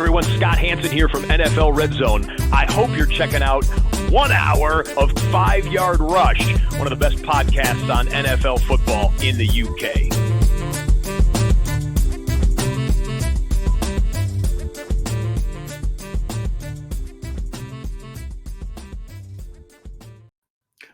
everyone, Scott Hansen here from NFL Red Zone. I hope you're checking out 1 hour of 5 Yard Rush, one of the best podcasts on NFL football in the UK.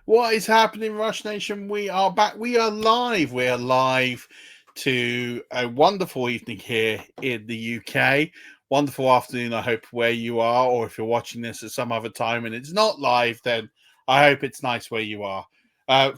What is happening, Rush Nation? We are back. We are live. We are live to a wonderful evening here in the UK. Wonderful afternoon, I hope, where you are, or if you're watching this at some other time and it's not live, then I hope it's nice where you are.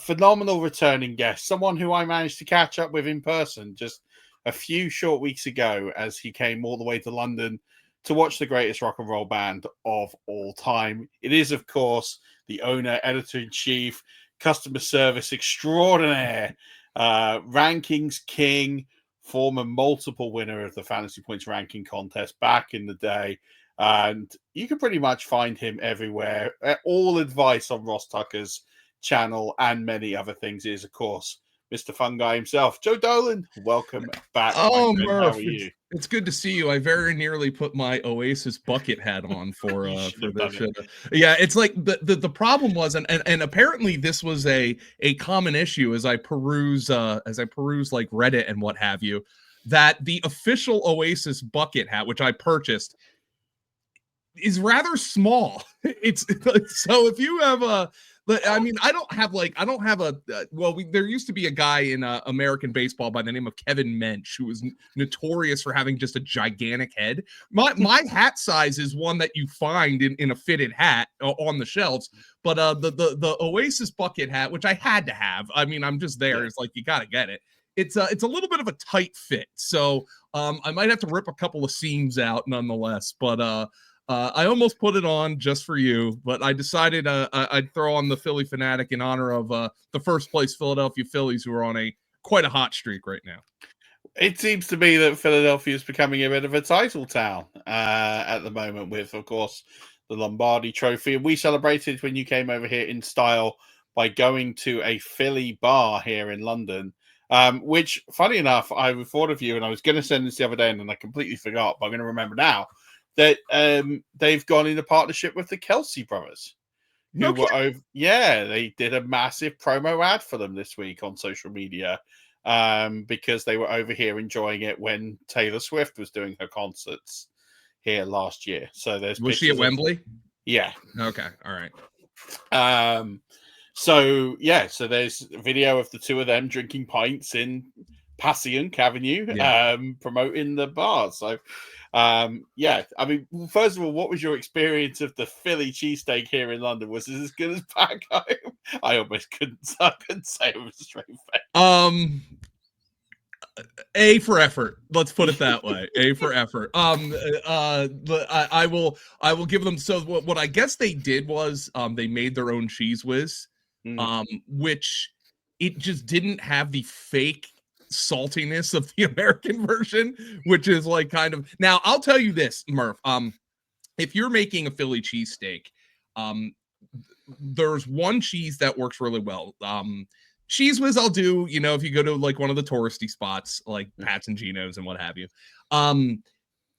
Phenomenal returning guest, someone who I managed to catch up with in person just a few short weeks ago as he came all the way to London to watch the greatest rock and roll band of all time. It is, of course, the owner, editor-in-chief, customer service extraordinaire, rankings king, former multiple winner of the Fantasy Points ranking contest back in the day. And you can pretty much find him everywhere. All advice on Ross Tucker's channel and many other things is, of course, Mr. Fun Guy himself. Joe Dolan, welcome back. Oh, Murf, how are you? It's good to see you. I very nearly put my Oasis bucket hat on for this shit. Yeah, it's like the problem was, and apparently this was a common issue as I peruse like Reddit and what have you, that the official Oasis bucket hat, which I purchased, is rather small. It's so if you have there used to be a guy in American baseball by the name of Kevin Mensch who was notorious for having just a gigantic head. My hat size is one that you find in a fitted hat on the shelves, but the Oasis bucket hat, which I had to have, I mean, I'm just there. It's like, you got to get it. It's a little bit of a tight fit. So I might have to rip a couple of seams out nonetheless, but I almost put it on just for you, but I decided I'd throw on the Philly Fanatic in honor of the first place Philadelphia Phillies, who are on quite a hot streak right now. It seems to be that Philadelphia is becoming a bit of a title town at the moment with, of course, the Lombardi Trophy. And we celebrated when you came over here in style by going to a Philly bar here in London, which, funny enough, I thought of you and I was going to send this the other day and then I completely forgot, but I'm going to remember now. That they've gone into partnership with the Kelsey brothers. They did a massive promo ad for them this week on social media because they were over here enjoying it when Taylor Swift was doing her concerts here last year. So was she at Wembley? Yeah. Okay. All right. So there's a video of the two of them drinking pints in Passyunk Avenue, promoting the bar. So, I mean, first of all, what was your experience of the Philly cheesesteak here in London? Was it as good as back home? I almost couldn't say it was a straight face. A for effort. Let's put it that way. A for effort. I will give them. So what I guess they did was they made their own cheese whiz, which it just didn't have the fake saltiness of the American version, which is like kind of. Now I'll tell you this, Murf. If you're making a Philly cheesesteak, there's one cheese that works really well. Cheese whiz I'll do, if you go to like one of the touristy spots like Pat's and Gino's and what have you.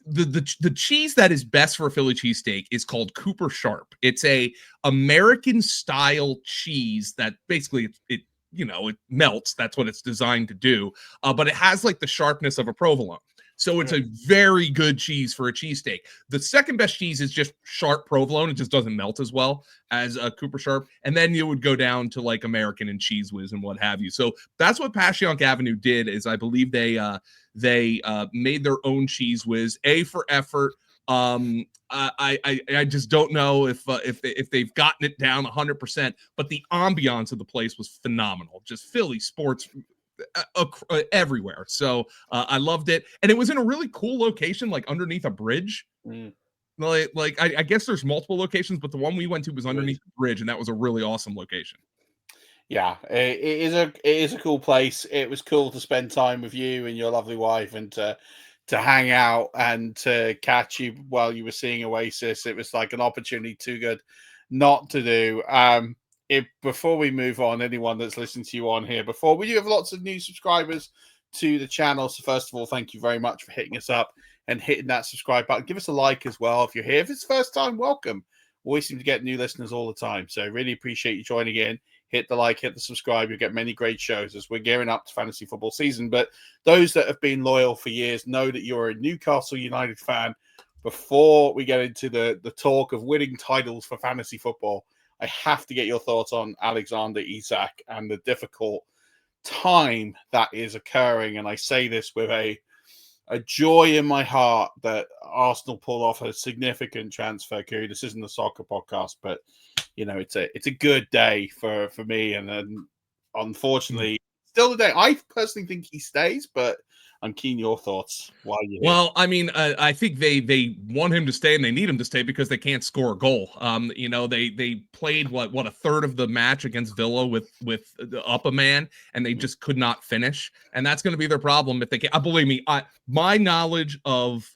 The cheese that is best for a Philly cheesesteak is called Cooper Sharp. It's a American style cheese that basically it melts. That's what it's designed to do. But it has like the sharpness of a provolone. So it's a very good cheese for a cheesesteak. The second best cheese is just sharp provolone. It just doesn't melt as well as a Cooper Sharp. And then you would go down to like American and Cheese Whiz and what have you. So that's what Passyunk Avenue did, is I believe they made their own Cheese Whiz. A for effort. I just don't know if they've gotten it down 100%, but the ambiance of the place was phenomenal. Just Philly sports everywhere. So I loved it, and it was in a really cool location, like underneath a bridge. Like I guess there's multiple locations, but the one we went to was underneath the bridge, and that was a really awesome location. Yeah, it is a cool place. It was cool to spend time with you and your lovely wife, and to hang out and to catch you while you were seeing Oasis. It was like an opportunity too good not to do. Before we move on, anyone that's listening to you on here before, we do have lots of new subscribers to the channel. So first of all, thank you very much for hitting us up and hitting that subscribe button. Give us a like as well if you're here. If it's first time, welcome. Always seem to get new listeners all the time. So really appreciate you joining in. Hit the like, hit the subscribe. You'll get many great shows as we're gearing up to fantasy football season. But those that have been loyal for years know that you're a Newcastle United fan. Before we get into the talk of winning titles for fantasy football, I have to get your thoughts on Alexander Isak and the difficult time that is occurring. And I say this with a joy in my heart that Arsenal pulled off a significant transfer coup. This isn't a soccer podcast, but it's a good day for me. And then unfortunately, still the day. I personally think he stays, but I'm keen your thoughts while you're here. Well, I mean, I think they want him to stay and they need him to stay because they can't score a goal. They played what a third of the match against Villa with up a man, and they just could not finish. And that's going to be their problem if they can't. Believe me, my knowledge of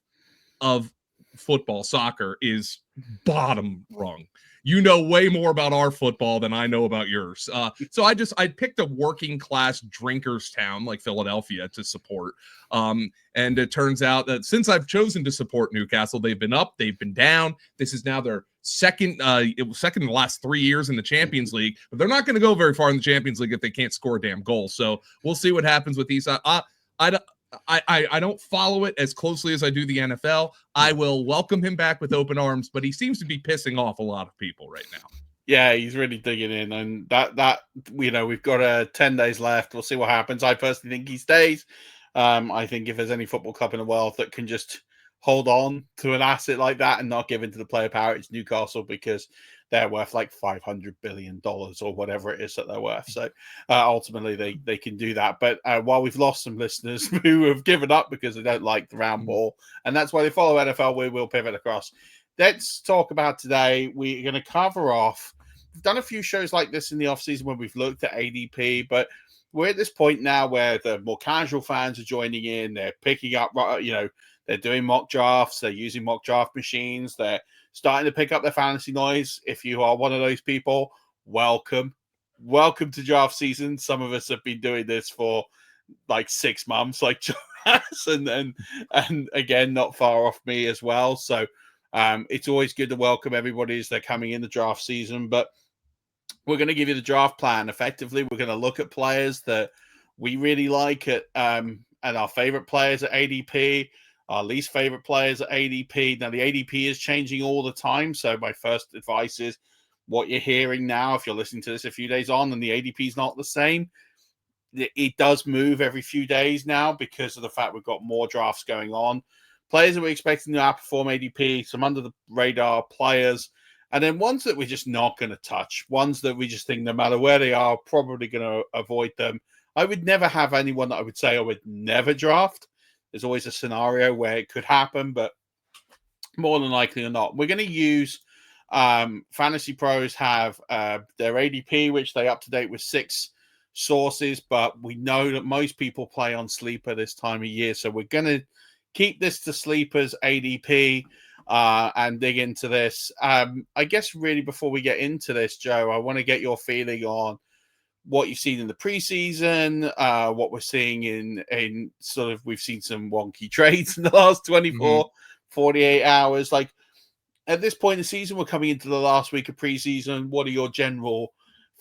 football, soccer is bottom rung. You know way more about our football than I know about yours. So I picked a working class drinkers town like Philadelphia to support. And it turns out that since I've chosen to support Newcastle, they've been up, they've been down. This is now their second in the last 3 years in the Champions League. But they're not going to go very far in the Champions League if they can't score a damn goal. So we'll see what happens with these. I don't follow it as closely as I do the NFL. I will welcome him back with open arms, but he seems to be pissing off a lot of people right now. Yeah, he's really digging in, and that we've got 10 days left. We'll see what happens. I personally think he stays. I think if there's any football club in the world that can just hold on to an asset like that and not give in to the player power, it's Newcastle, because they're worth like $500 billion or whatever it is that they're worth. So ultimately they can do that. But while we've lost some listeners who have given up because they don't like the round ball, and that's why they follow NFL, we will pivot across. Let's talk about today. We're going to cover off. We've done a few shows like this in the offseason when we've looked at ADP, but we're at this point now where the more casual fans are joining in. They're picking up, they're doing mock drafts. They're using mock draft machines. They're starting to pick up their fantasy noise. If you are one of those people, welcome to draft season. Some of us have been doing this for like 6 months, like Joe has, and again, not far off me as well. So it's always good to welcome everybody as they're coming in the draft season. But we're going to give you the draft plan. Effectively, we're going to look at players that we really like and our favorite players at ADP. Our least favorite players at ADP. Now, the ADP is changing all the time. So my first advice is what you're hearing now, if you're listening to this a few days on and the ADP is not the same, it does move every few days now because of the fact we've got more drafts going on. Players that we're expecting to outperform ADP, some under the radar players, and then ones that we're just not going to touch, ones that we just think no matter where they are, probably going to avoid them. I would never have anyone that I would say I would never draft. There's always a scenario where it could happen, but more than likely or not, we're going to use Fantasy Pros have their ADP, which they up to date with 6 sources, but we know that most people play on Sleeper this time of year. So we're going to keep this to Sleeper's ADP and dig into this. I guess really before we get into this, Joe, I want to get your feeling on what you've seen in the preseason, what we're seeing in sort of, we've seen some wonky trades in the last 24, 48 hours. Like at this point in the season, we're coming into the last week of preseason. What are your general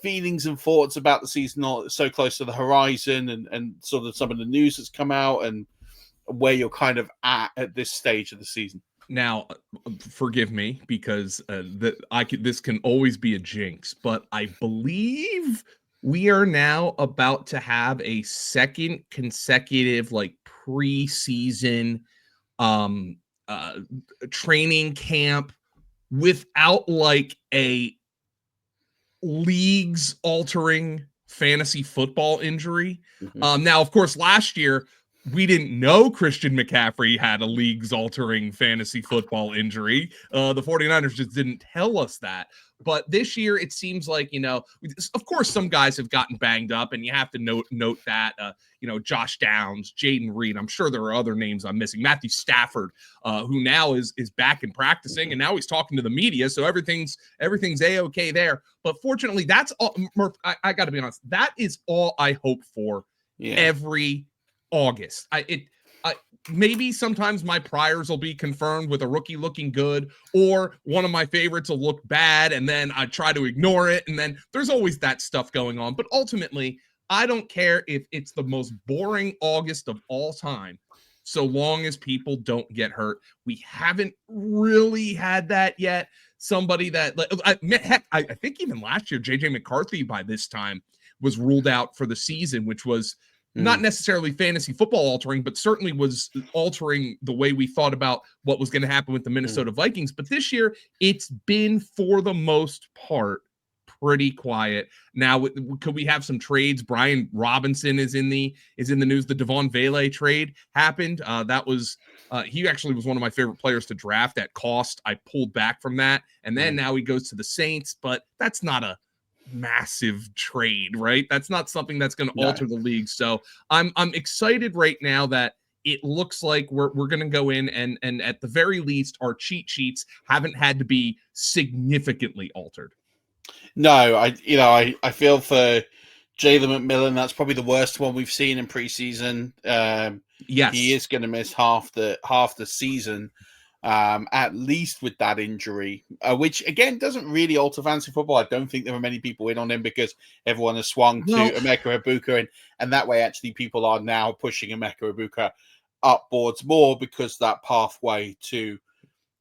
feelings and thoughts about the season so close to the horizon and sort of some of the news that's come out and where you're kind of at this stage of the season? Now, forgive me because this can always be a jinx, but I believe we are now about to have a second consecutive preseason training camp without a leagues altering fantasy football injury. Now, of course, last year we didn't know Christian McCaffrey had a leagues-altering fantasy football injury. The 49ers just didn't tell us that. But this year, it seems like, of course, some guys have gotten banged up, and you have to note that, Josh Downs, Jaden Reed. I'm sure there are other names I'm missing. Matthew Stafford, who now is back and practicing, and now he's talking to the media, so everything's A-okay there. But fortunately, that's all, Murf, I got to be honest, that is all I hope for every August. maybe sometimes my priors will be confirmed with a rookie looking good, or one of my favorites will look bad, and then I try to ignore it. And then there's always that stuff going on. But ultimately, I don't care if it's the most boring August of all time, so long as people don't get hurt. We haven't really had that yet. Somebody that, I think even last year, JJ McCarthy by this time was ruled out for the season, which was not necessarily fantasy football altering, but certainly was altering the way we thought about what was going to happen with the Minnesota Vikings. But this year, it's been, for the most part, pretty quiet. Now, could we have some trades? Brian Robinson is in the news. The Devon Vele trade happened. That was he actually was one of my favorite players to draft at cost. I pulled back from that, and then now he goes to the Saints. But that's not a massive trade, right? That's not something that's going to alter the league. So I'm excited right now that it looks like we're going to go in and at the very least our cheat sheets haven't had to be significantly altered. No, I feel for Jalen McMillan. That's probably the worst one we've seen in preseason. Yes, he is going to miss half the season. At least with that injury, which again doesn't really alter fantasy football. I don't think there are many people in on him because everyone has swung to Emeka Egbuka, and that way actually people are now pushing Emeka Egbuka upwards more because that pathway to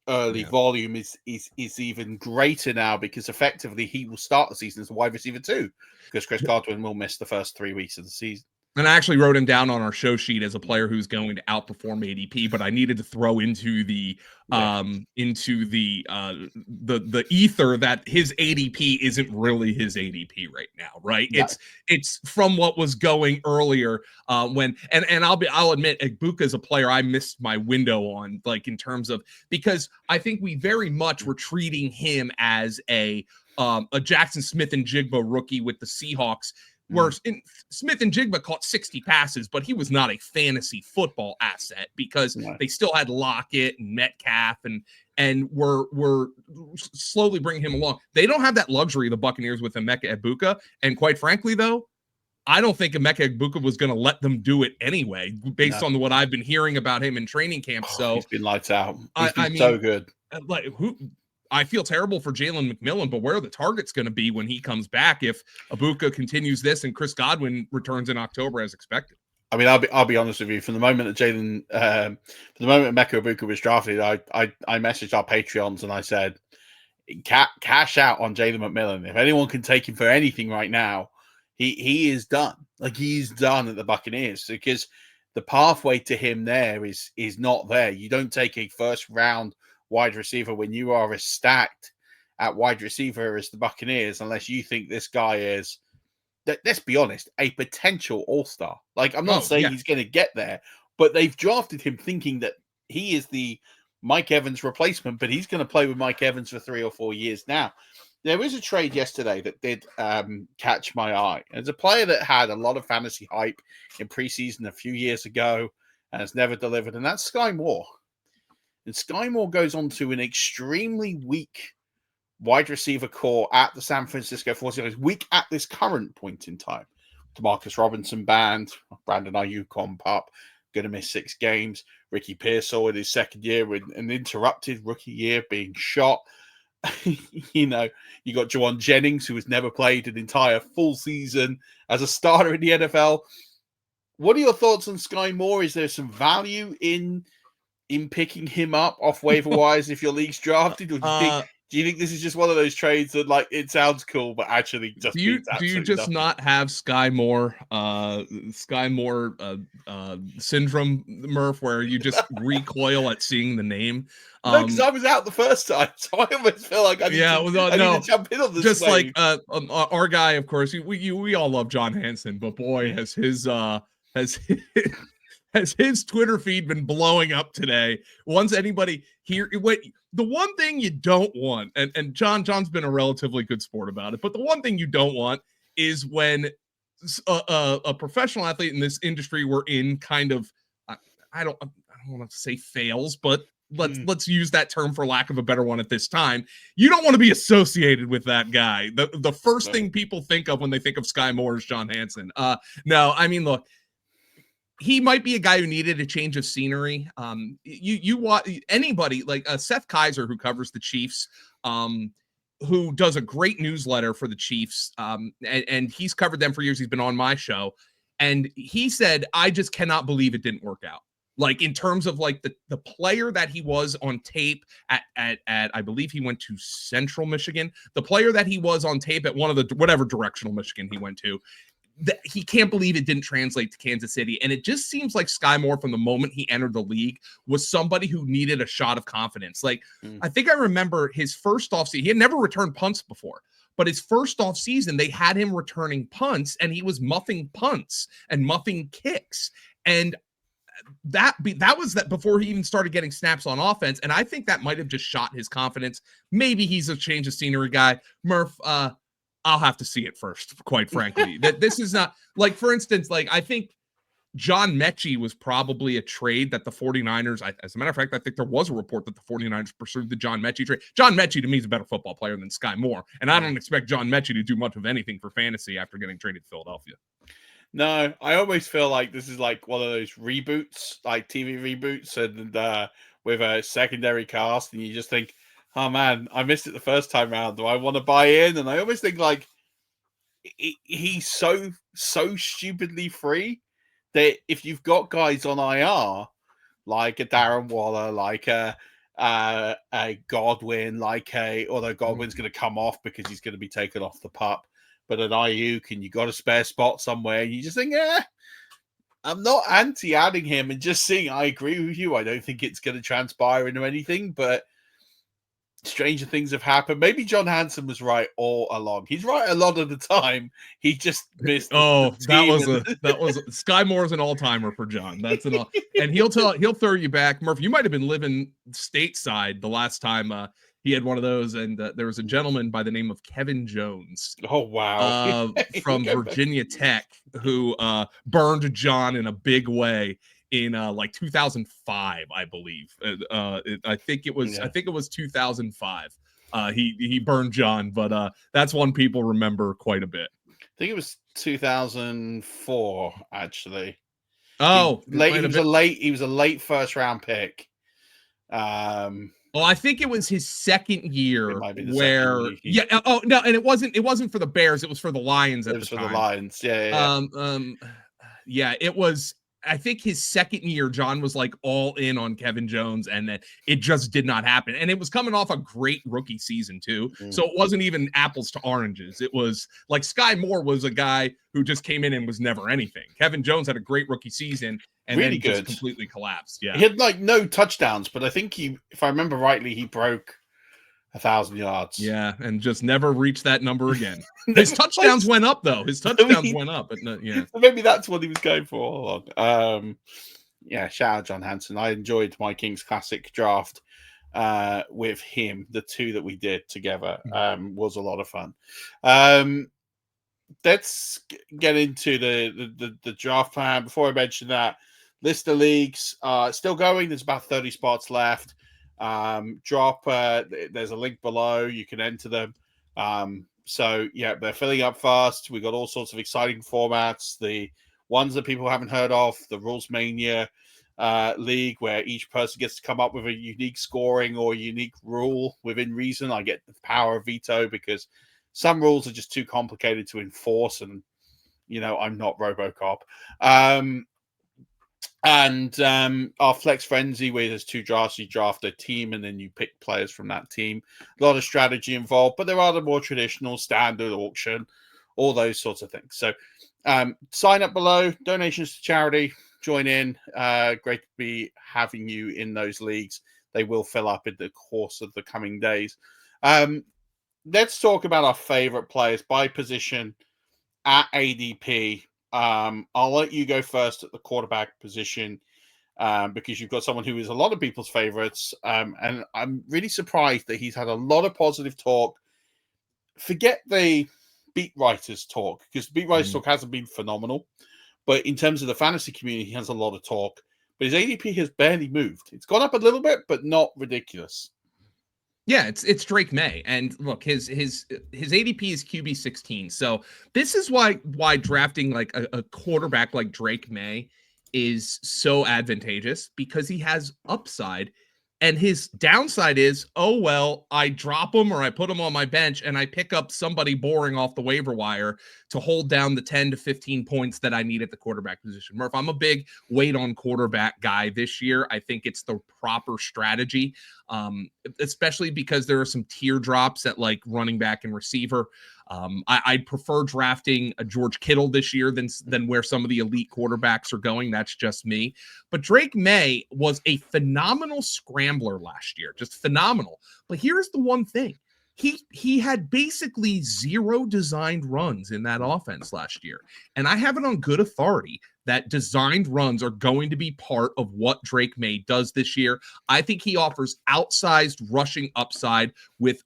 early volume is even greater now, because effectively he will start the season as a wide receiver too, because Chris Godwin will miss the first 3 weeks of the season. And I actually wrote him down on our show sheet as a player who's going to outperform ADP, but I needed to throw into the ether that his ADP isn't really his ADP right now, right? No. It's from what was going earlier when I'll admit Egbuka is a player I missed my window on, like in terms of, because I think we very much were treating him as a Jackson Smith-Njigba rookie with the Seahawks, where Smith-Njigba caught 60 passes, but he was not a fantasy football asset because they still had Lockett and Metcalf and were slowly bringing him along. They don't have that luxury, the Buccaneers, with Emeka Egbuka. And quite frankly, though, I don't think Emeka Egbuka was going to let them do it anyway, based on what I've been hearing about him in training camp. So he's been lights out. He's been so good. Like I feel terrible for Jalen McMillan, but where are the targets going to be when he comes back if Egbuka continues this and Chris Godwin returns in October as expected? I mean, I'll be honest with you. From the moment that Emeka Egbuka was drafted, I messaged our Patreons and I said, cash out on Jalen McMillan. If anyone can take him for anything right now, he is done. Like, he's done at the Buccaneers, because the pathway to him there is not there. You don't take a first round wide receiver when you are as stacked at wide receiver as the Buccaneers, unless you think this guy is, let's be honest, a potential all-star. Like, I'm not saying he's going to get there, but they've drafted him thinking that he is the Mike Evans replacement, but he's going to play with Mike Evans for 3 or 4 years now. There was a trade yesterday that did catch my eye. It's a player that had a lot of fantasy hype in preseason a few years ago and has never delivered, and that's Skyy Moore. And Skyy Moore goes on to an extremely weak wide receiver core at the San Francisco 49ers, weak at this current point in time. Demarcus Robinson banned, Brandon Ayuk on pup, going to miss 6 games. Ricky Pearsall in his second year with an interrupted rookie year being shot. You got Juwan Jennings, who has never played an entire full season as a starter in the NFL. What are your thoughts on Skyy Moore? Is there some value in picking him up off waiver wires if your league's drafted? Or do you think this is just one of those trades that, like, it sounds cool, but actually just do you just nothing? not have Skyy Moore syndrome, Murf, where you just recoil at seeing the name? No, because I was out the first time, so I almost feel like I need to jump in on this. Just wave. Like our guy, of course, we all love John Hansen, but boy, has his Twitter feed been blowing up today. Once anybody here, the one thing you don't want, and John's been a relatively good sport about it, but the one thing you don't want is when a professional athlete in this industry we're in kind of, I don't want to say fails, but let's use that term for lack of a better one at this time. You don't want to be associated with that guy. The first thing people think of when they think of Skyy Moore is John Hansen. No, I mean, look, he might be a guy who needed a change of scenery. You want anybody like Seth Kaiser, who covers the Chiefs, who does a great newsletter for the Chiefs, and he's covered them for years. He's been on my show, and he said, I just cannot believe it didn't work out. Like in terms of like the player that he was on tape at I believe he went to Central Michigan, the player that he was on tape at one of the whatever directional Michigan he went to, that he can't believe it didn't translate to Kansas City. And it just seems like Skyy Moore from the moment he entered the league was somebody who needed a shot of confidence. Like I think I remember his first offseason, he had never returned punts before. But his first off season, they had him returning punts, and he was muffing punts and muffing kicks. And that was before he even started getting snaps on offense. And I think that might have just shot his confidence. Maybe he's a change of scenery guy. Murf, I'll have to see it first, quite frankly. That this is not like, for instance, like I think John Mechie was probably a trade that the 49ers, as a matter of fact, I think there was a report that the 49ers pursued the John Mechie trade. John Mechie to me is a better football player than Skyy Moore. And I don't expect John Mechie to do much of anything for fantasy after getting traded to Philadelphia. No, I always feel like this is like one of those reboots, like TV reboots, and with a secondary cast, and you just think, oh man, I missed it the first time round. Do I want to buy in? And I always think like he's so stupidly free that if you've got guys on IR, like a Darren Waller, like a Godwin, although Godwin's going to come off because he's going to be taken off the pup. But an Ayuk, and you got a spare spot somewhere, and you just think, I'm not anti-adding him and just seeing, I agree with you. I don't think it's going to transpire into anything, but stranger things have happened. Maybe John Hanson was right all along. He's right a lot of the time. He just missed. That was Skyy Moore's an all-timer for John. That's an all, and he'll throw you back. Murph, you might have been living stateside the last time he had one of those, and there was a gentleman by the name of Kevin Jones. Oh, wow. From Virginia Tech, who burned John in a big way in like 2005, I believe. I think it was 2005. He burned John, but that's one people remember quite a bit. I think it was 2004, actually. Oh, he was a late first round pick. Well, I think it was his second year where, second year. Yeah. Oh no, and it wasn't for the Bears. It was for the Lions at the time. It was for the Lions. Yeah. Yeah. It was. I think his second year, John was like all in on Kevin Jones, and then it just did not happen. And it was coming off a great rookie season too, so it wasn't even apples to oranges. It was like Skyy Moore was a guy who just came in and was never anything. Kevin Jones had a great rookie season, and really then just completely collapsed. Yeah, he had like no touchdowns, but I think if I remember rightly, he broke 1,000 yards. Yeah, and just never reached that number again. His touchdowns went up, though. His touchdowns went up. But no, yeah, maybe that's what he was going for. Yeah, shout out John Hanson. I enjoyed my Kings Classic draft with him. The two that we did together was a lot of fun. Let's get into the draft plan. Before I mention that, list of leagues still going. There's about 30 spots left. There's a link below. You can enter them. So yeah, they're filling up fast. We got all sorts of exciting formats. The ones that people haven't heard of, the Rules Mania league, where each person gets to come up with a unique scoring or unique rule within reason. I get the power of veto because some rules are just too complicated to enforce, and I'm not RoboCop. And our Flex Frenzy, where there's 2 drafts, you draft a team and then you pick players from that team. A lot of strategy involved, but there are the more traditional standard auction, all those sorts of things. So sign up below, donations to charity, join in. Great to be having you in those leagues. They will fill up in the course of the coming days. Let's talk about our favorite players by position at ADP. I'll let you go first at the quarterback position because you've got someone who is a lot of people's favorites. And I'm really surprised that he's had a lot of positive talk. Forget the beat writers talk, because beat writers talk hasn't been phenomenal. But in terms of the fantasy community, he has a lot of talk. But his ADP has barely moved. It's gone up a little bit, but not ridiculous. Yeah, it's Drake May, and look, his ADP is QB 16. So this is why drafting like a quarterback like Drake May is so advantageous because he has upside. And his downside is, oh, well, I drop him or I put him on my bench and I pick up somebody boring off the waiver wire to hold down the 10 to 15 points that I need at the quarterback position. Murph, I'm a big wait on quarterback guy this year. I think it's the proper strategy, especially because there are some teardrops at like running back and receiver. I'd prefer drafting a George Kittle this year than where some of the elite quarterbacks are going. That's just me. But Drake May was a phenomenal scrambler last year, just phenomenal. But here's the one thing. He had basically 0 designed runs in that offense last year. And I have it on good authority that designed runs are going to be part of what Drake May does this year. I think he offers outsized rushing upside with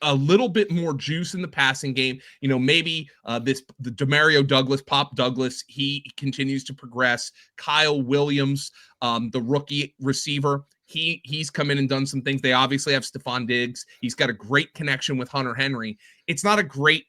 a little bit more juice in the passing game. You know, maybe the Demario Douglas, Pop Douglas, he continues to progress. Kyle Williams, the rookie receiver, he's come in and done some things. They obviously have Stephon Diggs. He's got a great connection with Hunter Henry. It's not a great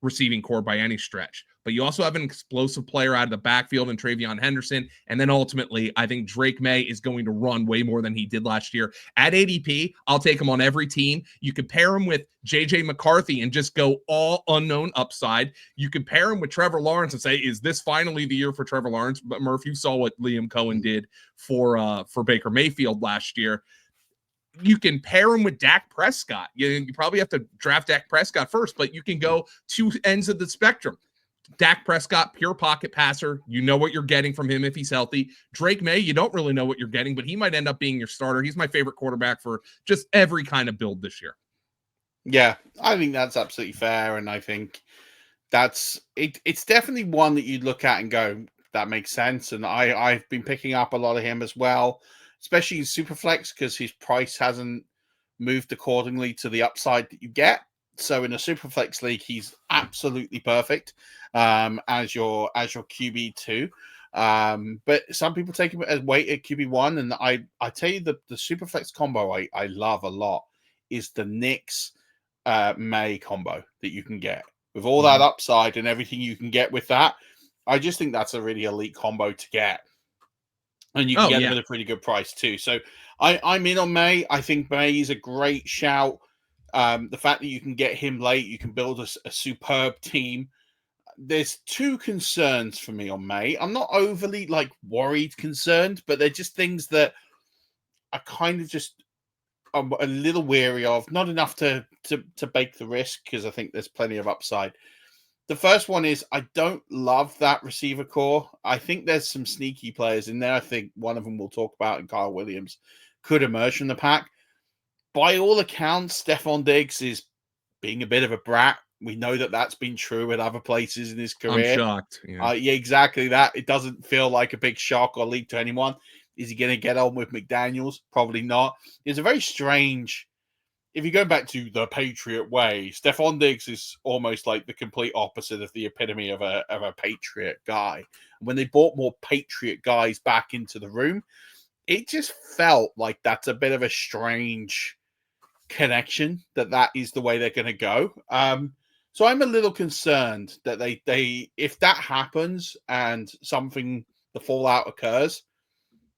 receiving core by any stretch, but you also have an explosive player out of the backfield in Travion Henderson. And then ultimately, I think Drake May is going to run way more than he did last year. At ADP, I'll take him on every team. You could pair him with JJ McCarthy and just go all unknown upside. You could pair him with Trevor Lawrence and say, is this finally the year for Trevor Lawrence? But Murph, you saw what Liam Cohen did for Baker Mayfield last year. You can pair him with Dak Prescott. You probably have to draft Dak Prescott first, but you can go 2 ends of the spectrum. Dak Prescott, pure pocket passer. You know what you're getting from him if he's healthy. Drake May, you don't really know what you're getting, but he might end up being your starter. He's my favorite quarterback for just every kind of build this year. Yeah, I think that's absolutely fair. And I think that's it. It's definitely one that you'd look at and go, that makes sense. And I've been picking up a lot of him as well, especially in Superflex, because his price hasn't moved accordingly to the upside that you get. So in a Superflex league, he's absolutely perfect as your QB two. But some people take him as weight at QB1, and I tell you the Superflex combo I love a lot is the Knicks May combo that you can get with all that upside and everything you can get with that. I just think that's a really elite combo to get. And you can get them at a pretty good price too. So I'm in on May. I think May is a great shout. The fact that you can get him late, you can build a superb team. There's 2 concerns for me on May. I'm not overly worried concerned, but they're just things that I kind of just I'm a little weary of. Not enough to bake the risk because I think there's plenty of upside. The first one is I don't love that receiver core. I think there's some sneaky players in there. I think one of them we'll talk about, and Kyle Williams could emerge from the pack. By all accounts, Stephon Diggs is being a bit of a brat. We know that that's been true at other places in his career. I'm shocked. Yeah, exactly that. It doesn't feel like a big shock or leak to anyone. Is he going to get on with McDaniels? Probably not. It's a very strange... If you go back to the Patriot way, Stephon Diggs is almost like the complete opposite of the epitome of a Patriot guy. When they brought more Patriot guys back into the room, it just felt like that's a bit of a strange connection that is the way they're going to go. So I'm a little concerned that they if that happens and the fallout occurs,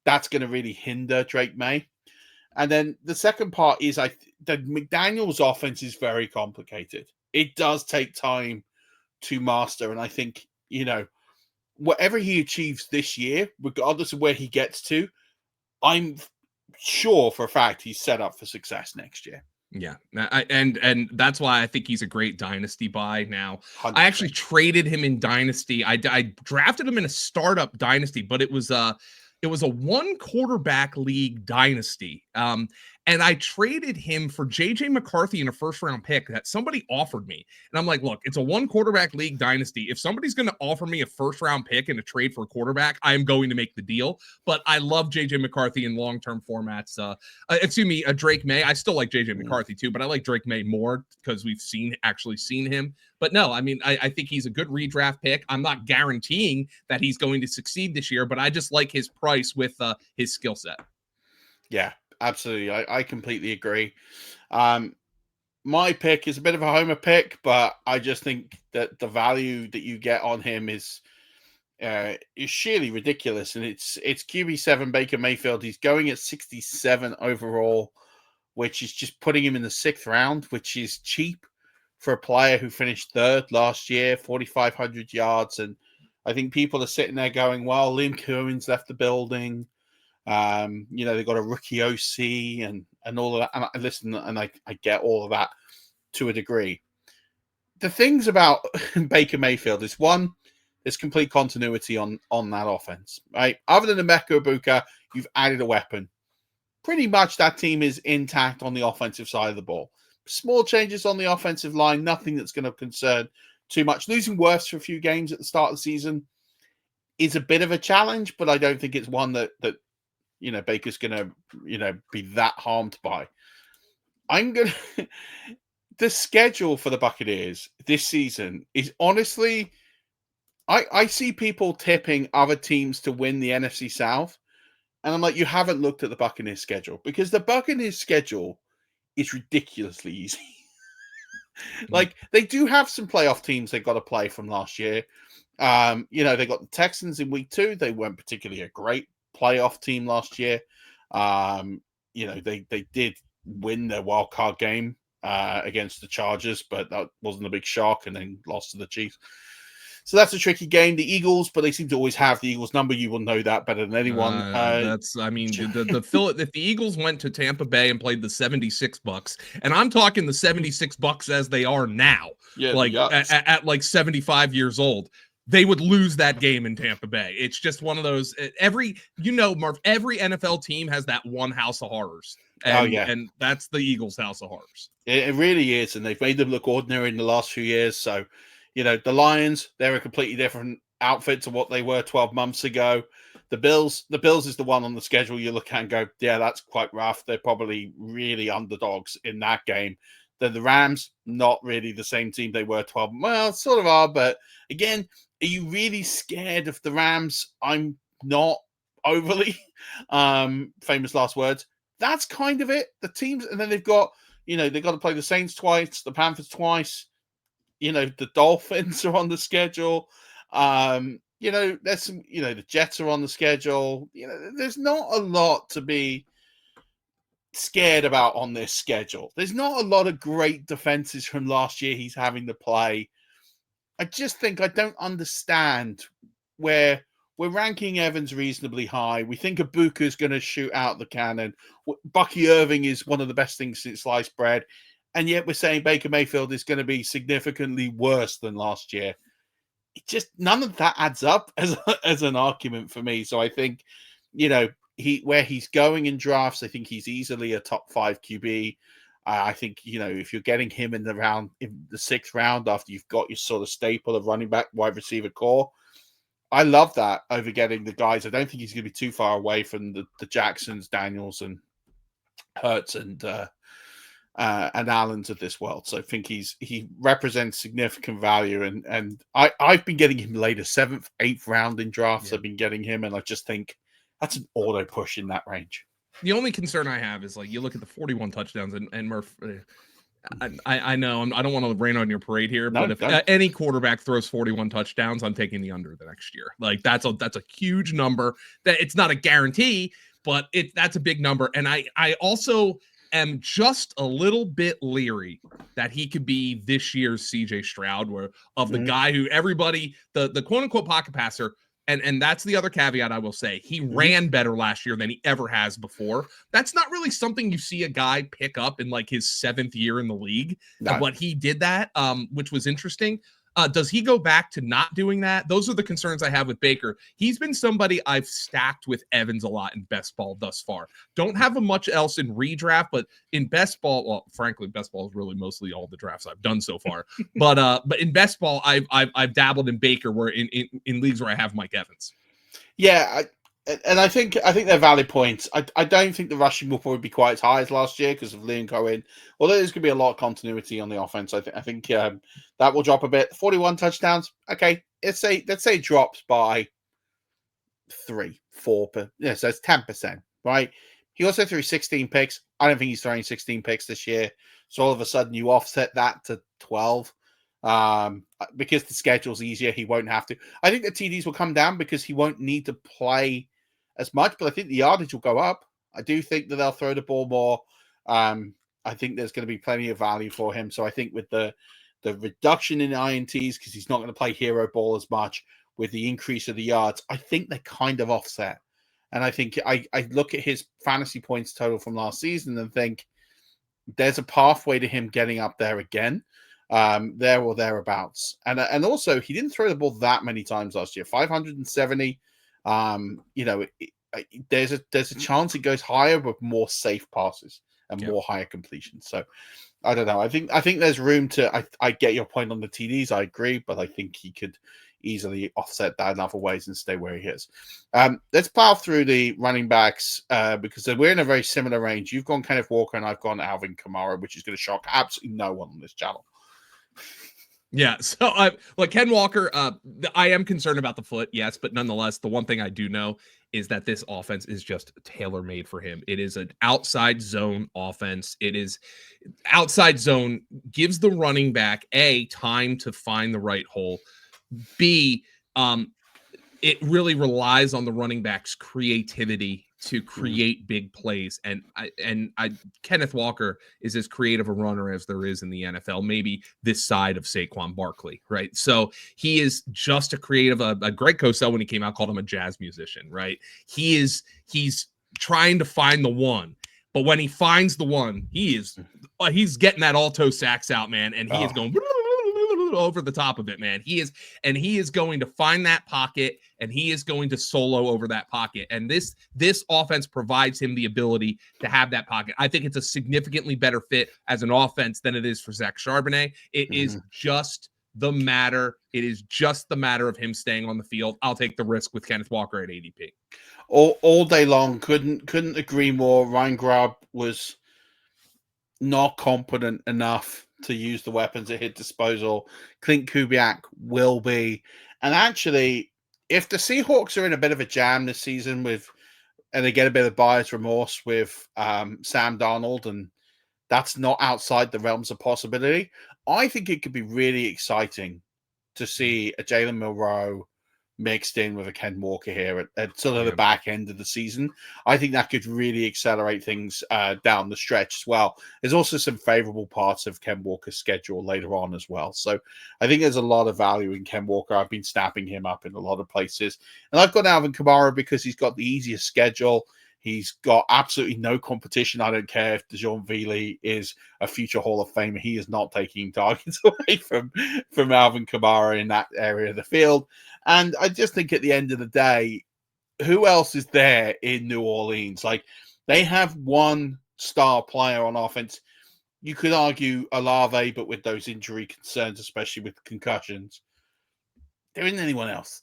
that's going to really hinder Drake May. And then the second part is the McDaniels offense is very complicated. It does take time to master. And I think, whatever he achieves this year, regardless of where he gets to, I'm sure for a fact he's set up for success next year. Yeah. And that's why I think he's a great dynasty buy now. 100%. I actually traded him in dynasty. I drafted him in a startup dynasty, but it was a 1 quarterback league dynasty. And I traded him for JJ McCarthy in a 1st-round pick that somebody offered me. And I'm like, look, it's a 1 quarterback league dynasty. If somebody's going to offer me a 1st-round pick in a trade for a quarterback, I am going to make the deal. But I love JJ McCarthy in long-term formats. Drake May. I still like JJ McCarthy too, but I like Drake May more because we've actually seen him. But no, I mean, I think he's a good redraft pick. I'm not guaranteeing that he's going to succeed this year, but I just like his price with his skill set. Yeah, absolutely. I completely agree. My pick is a bit of a homer pick, but I just think that the value that you get on him is is sheerly ridiculous. And it's QB7 Baker Mayfield. He's going at 67 overall, which is just putting him in the 6th round, which is cheap for a player who finished 3rd last year, 4,500 yards. And I think people are sitting there going, well, Liam Cohen's left the building. They've got a rookie OC and all of that. And I get all of that to a degree. The things about Baker Mayfield is, one, there's complete continuity on that offense, right? Other than Emeka Egbuka, you've added a weapon. Pretty much that team is intact on the offensive side of the ball. Small changes on the offensive line, nothing that's going to concern too much. Losing Murf for a few games at the start of the season is a bit of a challenge, but I don't think it's one that Baker's going to be that harmed by. The schedule for the Buccaneers this season is honestly, I see people tipping other teams to win the NFC South, and I'm like, you haven't looked at the Buccaneers schedule, because the Buccaneers schedule is ridiculously easy. Like, they do have some playoff teams they've got to play from last year. They got the Texans in week 2. They weren't particularly a great playoff team last year. They did win their wild card game against the Chargers, but that wasn't a big shock, and then lost to the Chiefs. So that's a tricky game. The Eagles, but they seem to always have the Eagles number. You will know that better than anyone. If the Eagles went to Tampa Bay and played the 76 Bucks, and I'm talking the 76 Bucks as they are now, at like 75 years old, they would lose that game in Tampa Bay. It's just one of those, Murph, every NFL team has that one house of horrors. And that's the Eagles' house of horrors. It really is. And they've made them look ordinary in the last few years. So, the Lions, they're a completely different outfit to what they were 12 months ago. The Bills is the one on the schedule you look at and go, yeah, that's quite rough. They're probably really underdogs in that game. Then the Rams, not really the same team they were 12. Well, sort of are, but again, are you really scared of the Rams? I'm not overly. Famous last words. That's kind of it. The teams, and then they've got to play the Saints twice, the Panthers twice. The Dolphins are on the schedule. There's some, the Jets are on the schedule. There's not a lot to be scared about on this schedule. There's not a lot of great defenses from last year he's having to play. I just think I don't understand where we're ranking Evans reasonably high. We think Egbuka is going to shoot out the cannon. Bucky Irving is one of the best things since sliced bread. And yet we're saying Baker Mayfield is going to be significantly worse than last year. It just, none of that adds up as an argument for me. So I think, where he's going in drafts, I think he's easily a top 5 QB. I think, if you're getting him in the 6th round after you've got your sort of staple of running back, wide receiver core, I love that over getting the guys. I don't think he's going to be too far away from the Jacksons, Daniels, and Hurts and Allens of this world. So I think he represents significant value, and I've been getting him later, 7th, 8th round in drafts. Yeah. I've been getting him, and I just think that's an auto push in that range. The only concern I have is, like, you look at the 41 touchdowns, and Murph, I know I don't want to rain on your parade here, but if any quarterback throws 41 touchdowns, I'm taking the under the next year. Like, that's a huge number. That it's not a guarantee, but that's a big number. And I also am just a little bit leery that he could be this year's CJ Stroud, the guy who everybody, the quote unquote pocket passer. And that's the other caveat I will say. He ran better last year than he ever has before. That's not really something you see a guy pick up in like his 7th year in the league. No. But he did that, which was interesting. Does he go back to not doing that? Those are the concerns I have with Baker. He's been somebody I've stacked with Evans a lot in best ball thus far. Don't have much else in redraft, but in best ball, well, frankly, best ball is really mostly all the drafts I've done so far. but in best ball, I've dabbled in Baker where in leagues where I have Mike Evans. Yeah, I think they're valid points. I don't think the rushing will probably be quite as high as last year because of Liam Cohen. Although there's going to be a lot of continuity on the offense, I think that will drop a bit. 41 touchdowns. Okay, let's say it drops by 3-4. So it's 10%, right? He also threw 16 picks. I don't think he's throwing 16 picks this year. So all of a sudden you offset that to 12. Because the schedule's easier, he won't have to. I think the TDs will come down because he won't need to play as much, but I think the yardage will go up. I do think that they'll throw the ball more. I think there's going to be plenty of value for him. So I think with the reduction in INTs, because he's not going to play hero ball as much, with the increase of the yards, I think they kind of offset. And I think I look at his fantasy points total from last season and think there's a pathway to him getting up there again, there or thereabouts. And also, he didn't throw the ball that many times last year, 570. There's a chance it goes higher with more safe passes and more higher completions. So I don't know. I think there's room to. I get your point on the TDs. I agree, but I think he could easily offset that in other ways and stay where he is. Let's plow through the running backs because we're in a very similar range. You've gone Kenneth Walker and I've gone Alvin Kamara, which is going to shock absolutely no one on this channel. Yeah, so like Ken Walker, I am concerned about the foot, yes, but nonetheless, the one thing I do know is that this offense is just tailor-made for him. It is an outside zone offense. It is outside zone gives the running back A, time to find the right hole. B, it really relies on the running back's creativity to create big plays. And Kenneth Walker is as creative a runner as there is in the NFL, maybe this side of Saquon Barkley, right? So he is just a creative, Greg Cosell, when he came out, called him a jazz musician, right? He's trying to find the one, but when he finds the one, he's getting that alto sax out, man. And he is going over the top of it, man. He is going to find that pocket and he is going to solo over that pocket. And this offense provides him the ability to have that pocket. I think it's a significantly better fit as an offense than it is for Zach Charbonnet. It is just the matter. It is just the matter of him staying on the field. I'll take the risk with Kenneth Walker at ADP. All day long. Couldn't agree more. Ryan Grubb was not competent enough to use the weapons at his disposal. Clint Kubiak will be. And actually, if the Seahawks are in a bit of a jam this season and they get a bit of buyer's remorse with Sam Darnold, and that's not outside the realms of possibility, I think it could be really exciting to see a Jalen Milroe mixed in with a Ken Walker here at sort of the back end of the season. I think that could really accelerate things down the stretch as well. There's also some favorable parts of Ken Walker's schedule later on as well. So I think there's a lot of value in Ken Walker. I've been snapping him up in a lot of places. And I've got Alvin Kamara because he's got the easiest schedule. He's got absolutely no competition. I don't care if DeJohn Veely is a future Hall of Famer. He is not taking targets away from Alvin Kamara in that area of the field. And I just think at the end of the day, who else is there in New Orleans? Like, they have one star player on offense. You could argue Olave, but with those injury concerns, especially with concussions, there isn't anyone else.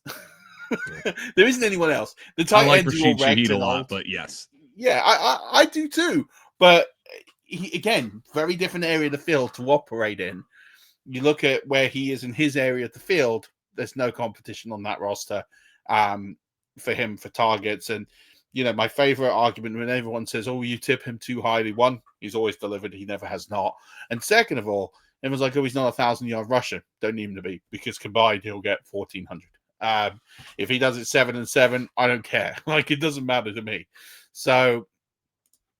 There isn't anyone else. The tight I like ends Rashid are wrecked Shaheed a and lot, old. but yes. Yeah, I do too. But again, very different area of the field to operate in. You look at where he is in his area of the field, there's no competition on that roster for him for targets. And, you know, my favorite argument when everyone says, oh, you tip him too highly. One, he's always delivered. He never has not. And second of all, everyone's like, oh, he's not a 1,000-yard rusher. Don't need him to be, because combined he'll get 1,400. If he does it 7-7, I don't care. Like, it doesn't matter to me. So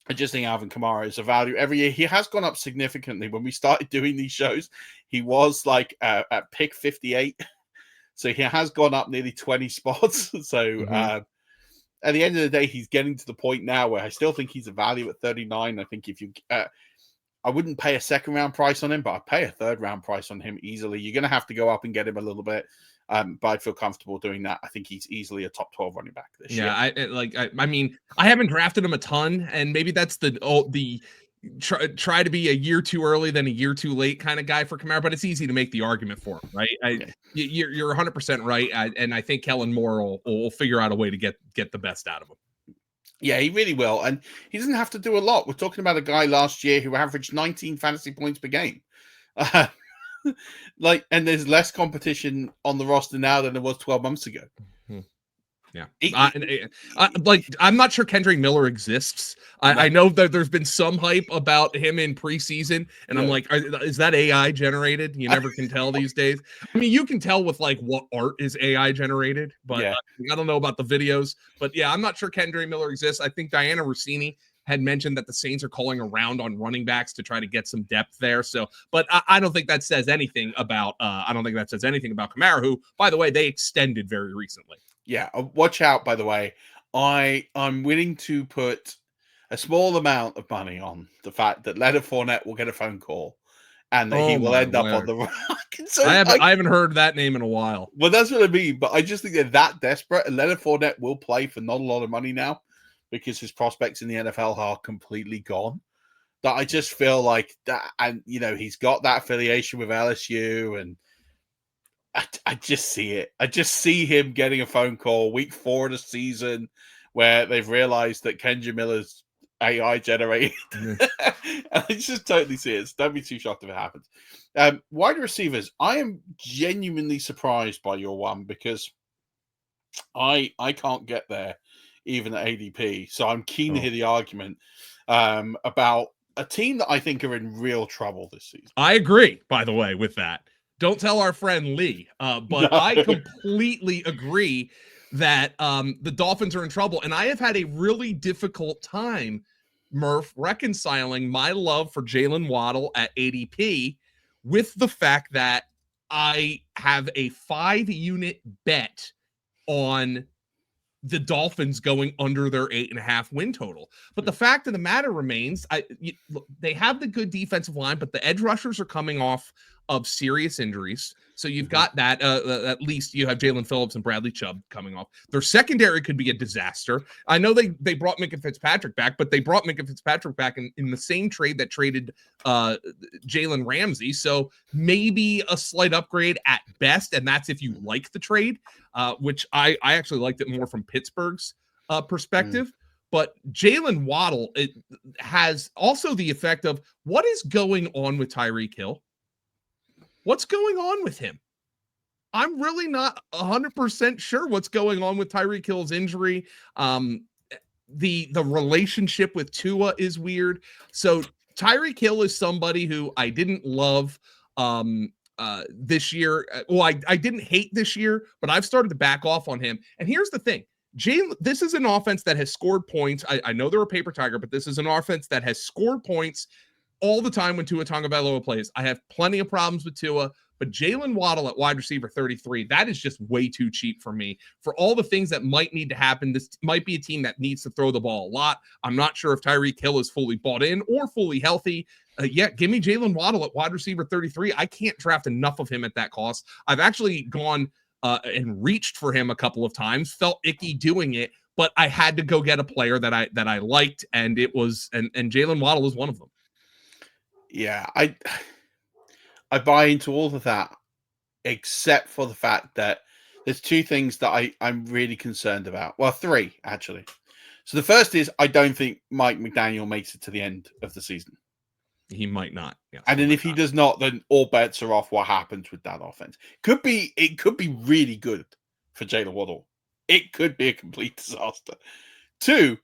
I just think Alvin Kamara is a value every year. He has gone up significantly. When we started doing these shows, he was like at pick 58. So he has gone up nearly 20 spots. So at the end of the day, he's getting to the point now where I still think he's a value at 39. I think if you, I wouldn't pay a second round price on him, but I'd pay a third round price on him easily. You're going to have to go up and get him a little bit. But I'd feel comfortable doing that. I think he's easily a top 12 running back this year. I mean, I haven't drafted him a ton, and maybe that's the try to be a year too early than a year too late kind of guy for Kamara, but it's easy to make the argument for him, right? You're 100% right, and I think Kellen Moore will figure out a way to get the best out of him. Yeah, he really will, and he doesn't have to do a lot. We're talking about a guy last year who averaged 19 fantasy points per game. And there's less competition on the roster now than there was 12 months ago. Yeah. I'm not sure Kendrick Miller exists. I know that there's been some hype about him in preseason, and I'm like, is that AI generated? You never can tell these days. I mean, you can tell with like what art is AI generated, but I don't know about the videos. But yeah, I'm not sure Kendrick Miller exists. I think Diana Rossini had mentioned that the Saints are calling around on running backs to try to get some depth there. So, but I don't think that says anything about Kamara, who, by the way, they extended very recently. Yeah, watch out, by the way. I'm willing to put a small amount of money on the fact that Leonard Fournette will get a phone call and that he will end up on the I haven't heard that name in a while. Well, that's what I mean. But I just think they're that desperate. And Leonard Fournette will play for not a lot of money now because his prospects in the NFL are completely gone. That I just feel like that, and he's got that affiliation with LSU, and I just see it. I just see him getting a phone call week 4 of the season where they've realized that Kendrick Miller's AI generated. I just totally see it. Don't be too shocked if it happens. Wide receivers, I am genuinely surprised by your one because I can't get there even at ADP. So I'm keen to hear the argument about a team that I think are in real trouble this season. I agree, by the way, with that. Don't tell our friend Lee, but I completely agree that the Dolphins are in trouble. And I have had a really difficult time, Murf, reconciling my love for Jalen Waddle at ADP with the fact that I have a 5-unit bet on the Dolphins going under their 8.5 win total. But the fact of the matter remains, they have the good defensive line, but the edge rushers are coming off of serious injuries. So you've got that, at least you have Jalen Phillips and Bradley Chubb coming off. Their secondary could be a disaster. I know they brought Minkah Fitzpatrick back, but they brought Minkah Fitzpatrick back in the same trade that traded Jalen Ramsey. So maybe a slight upgrade at best, and that's if you like the trade, which I actually liked it more from Pittsburgh's perspective. But Jalen Waddle, it has also the effect of what is going on with Tyreek Hill? What's going on with him? I'm really not 100% sure what's going on with Tyreek Hill's injury. The relationship with Tua is weird. So Tyreek Hill is somebody who I didn't love this year. Well, I didn't hate this year, but I've started to back off on him. And here's the thing. This is an offense that has scored points. I know they're a paper tiger, but this is an offense that has scored points all the time when Tua Tagovailoa plays. I have plenty of problems with Tua, but Jalen Waddle at wide receiver 33, that is just way too cheap for me. For all the things that might need to happen, this might be a team that needs to throw the ball a lot. I'm not sure if Tyreek Hill is fully bought in or fully healthy. Give me Jalen Waddle at wide receiver 33. I can't draft enough of him at that cost. I've actually gone and reached for him a couple of times, felt icky doing it, but I had to go get a player that I liked, and it was and Jalen Waddle is one of them. Yeah, I buy into all of that, except for the fact that there's 2 things that I'm really concerned about. Well, 3, actually. So the first is I don't think Mike McDaniel makes it to the end of the season. He might not. Yes, and then if he does not, then all bets are off what happens with that offense. It could be really good for Jalen Waddle. It could be a complete disaster. 2,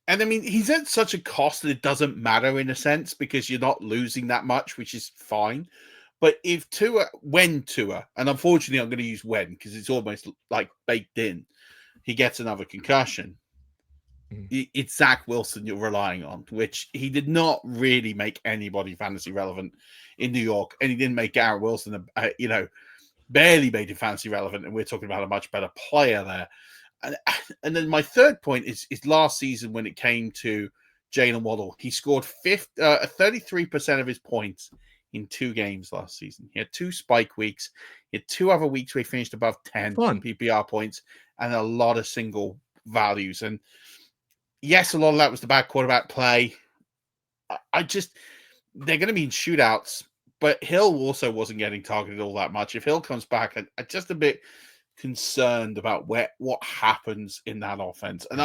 and I mean, he's at such a cost that it doesn't matter in a sense because you're not losing that much, which is fine. But when Tua, and unfortunately I'm going to use when because it's almost like baked in, he gets another concussion. It's Zach Wilson you're relying on, which he did not really make anybody fantasy relevant in New York. And he didn't make Garrett Wilson, barely made him fantasy relevant. And we're talking about a much better player there. And then my third point is last season when it came to Jalen Waddle, he scored 33% of his points in 2 games last season. He had 2 spike weeks. He had 2 other weeks where he finished above 10 PPR points and a lot of single values. And yes, a lot of that was the bad quarterback play. They're going to be in shootouts, but Hill also wasn't getting targeted all that much. If Hill comes back, I'm just a bit concerned about what happens in that offense. And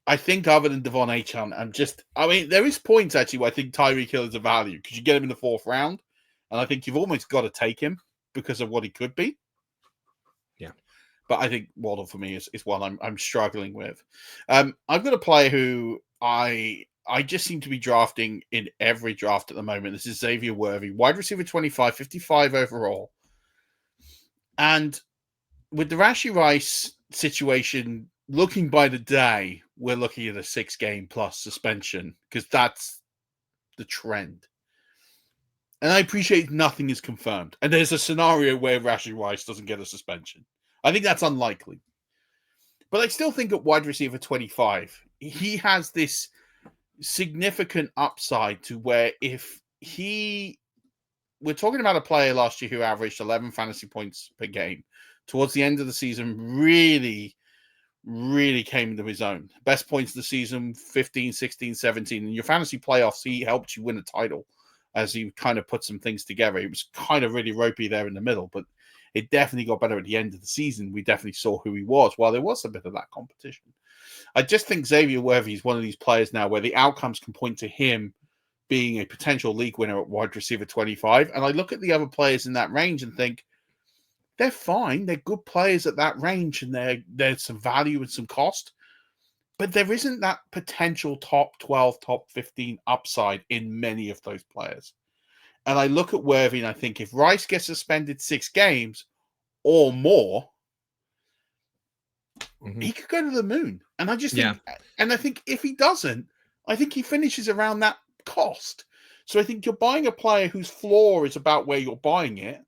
I think other than Devon Achane, there is points actually where I think Tyreek Hill is a value because you get him in the 4th round. And I think you've almost got to take him because of what he could be. Yeah. but I think Waddle for me is one I'm struggling with. I've got a player who I just seem to be drafting in every draft at the moment. This is Xavier Worthy, wide receiver 25, 55 overall. And with the Rashee Rice situation, looking by the day, we're looking at a 6-game plus suspension because that's the trend. And I appreciate nothing is confirmed. And there's a scenario where Rashee Rice doesn't get a suspension. I think that's unlikely. But I still think at wide receiver 25, he has this significant upside to where if we're talking about a player last year who averaged 11 fantasy points per game. Towards the end of the season, really came into his own. Best points of the season, 15, 16, 17. In your fantasy playoffs, he helped you win a title as he kind of put some things together. It was kind of really ropey there in the middle, but it definitely got better at the end of the season. We definitely saw who he was while there was a bit of that competition. I just think Xavier Worthy is one of these players now where the outcomes can point to him being a potential league winner at wide receiver 25. And I look at the other players in that range and think, they're fine. They're good players at that range, and there's some value and some cost. But there isn't that potential top 12, top 15 upside in many of those players. And I look at Worthy and I think if Rice gets suspended 6 games or more, he could go to the moon. And I just think, and I think if he doesn't, I think he finishes around that cost. So I think you're buying a player whose floor is about where you're buying it,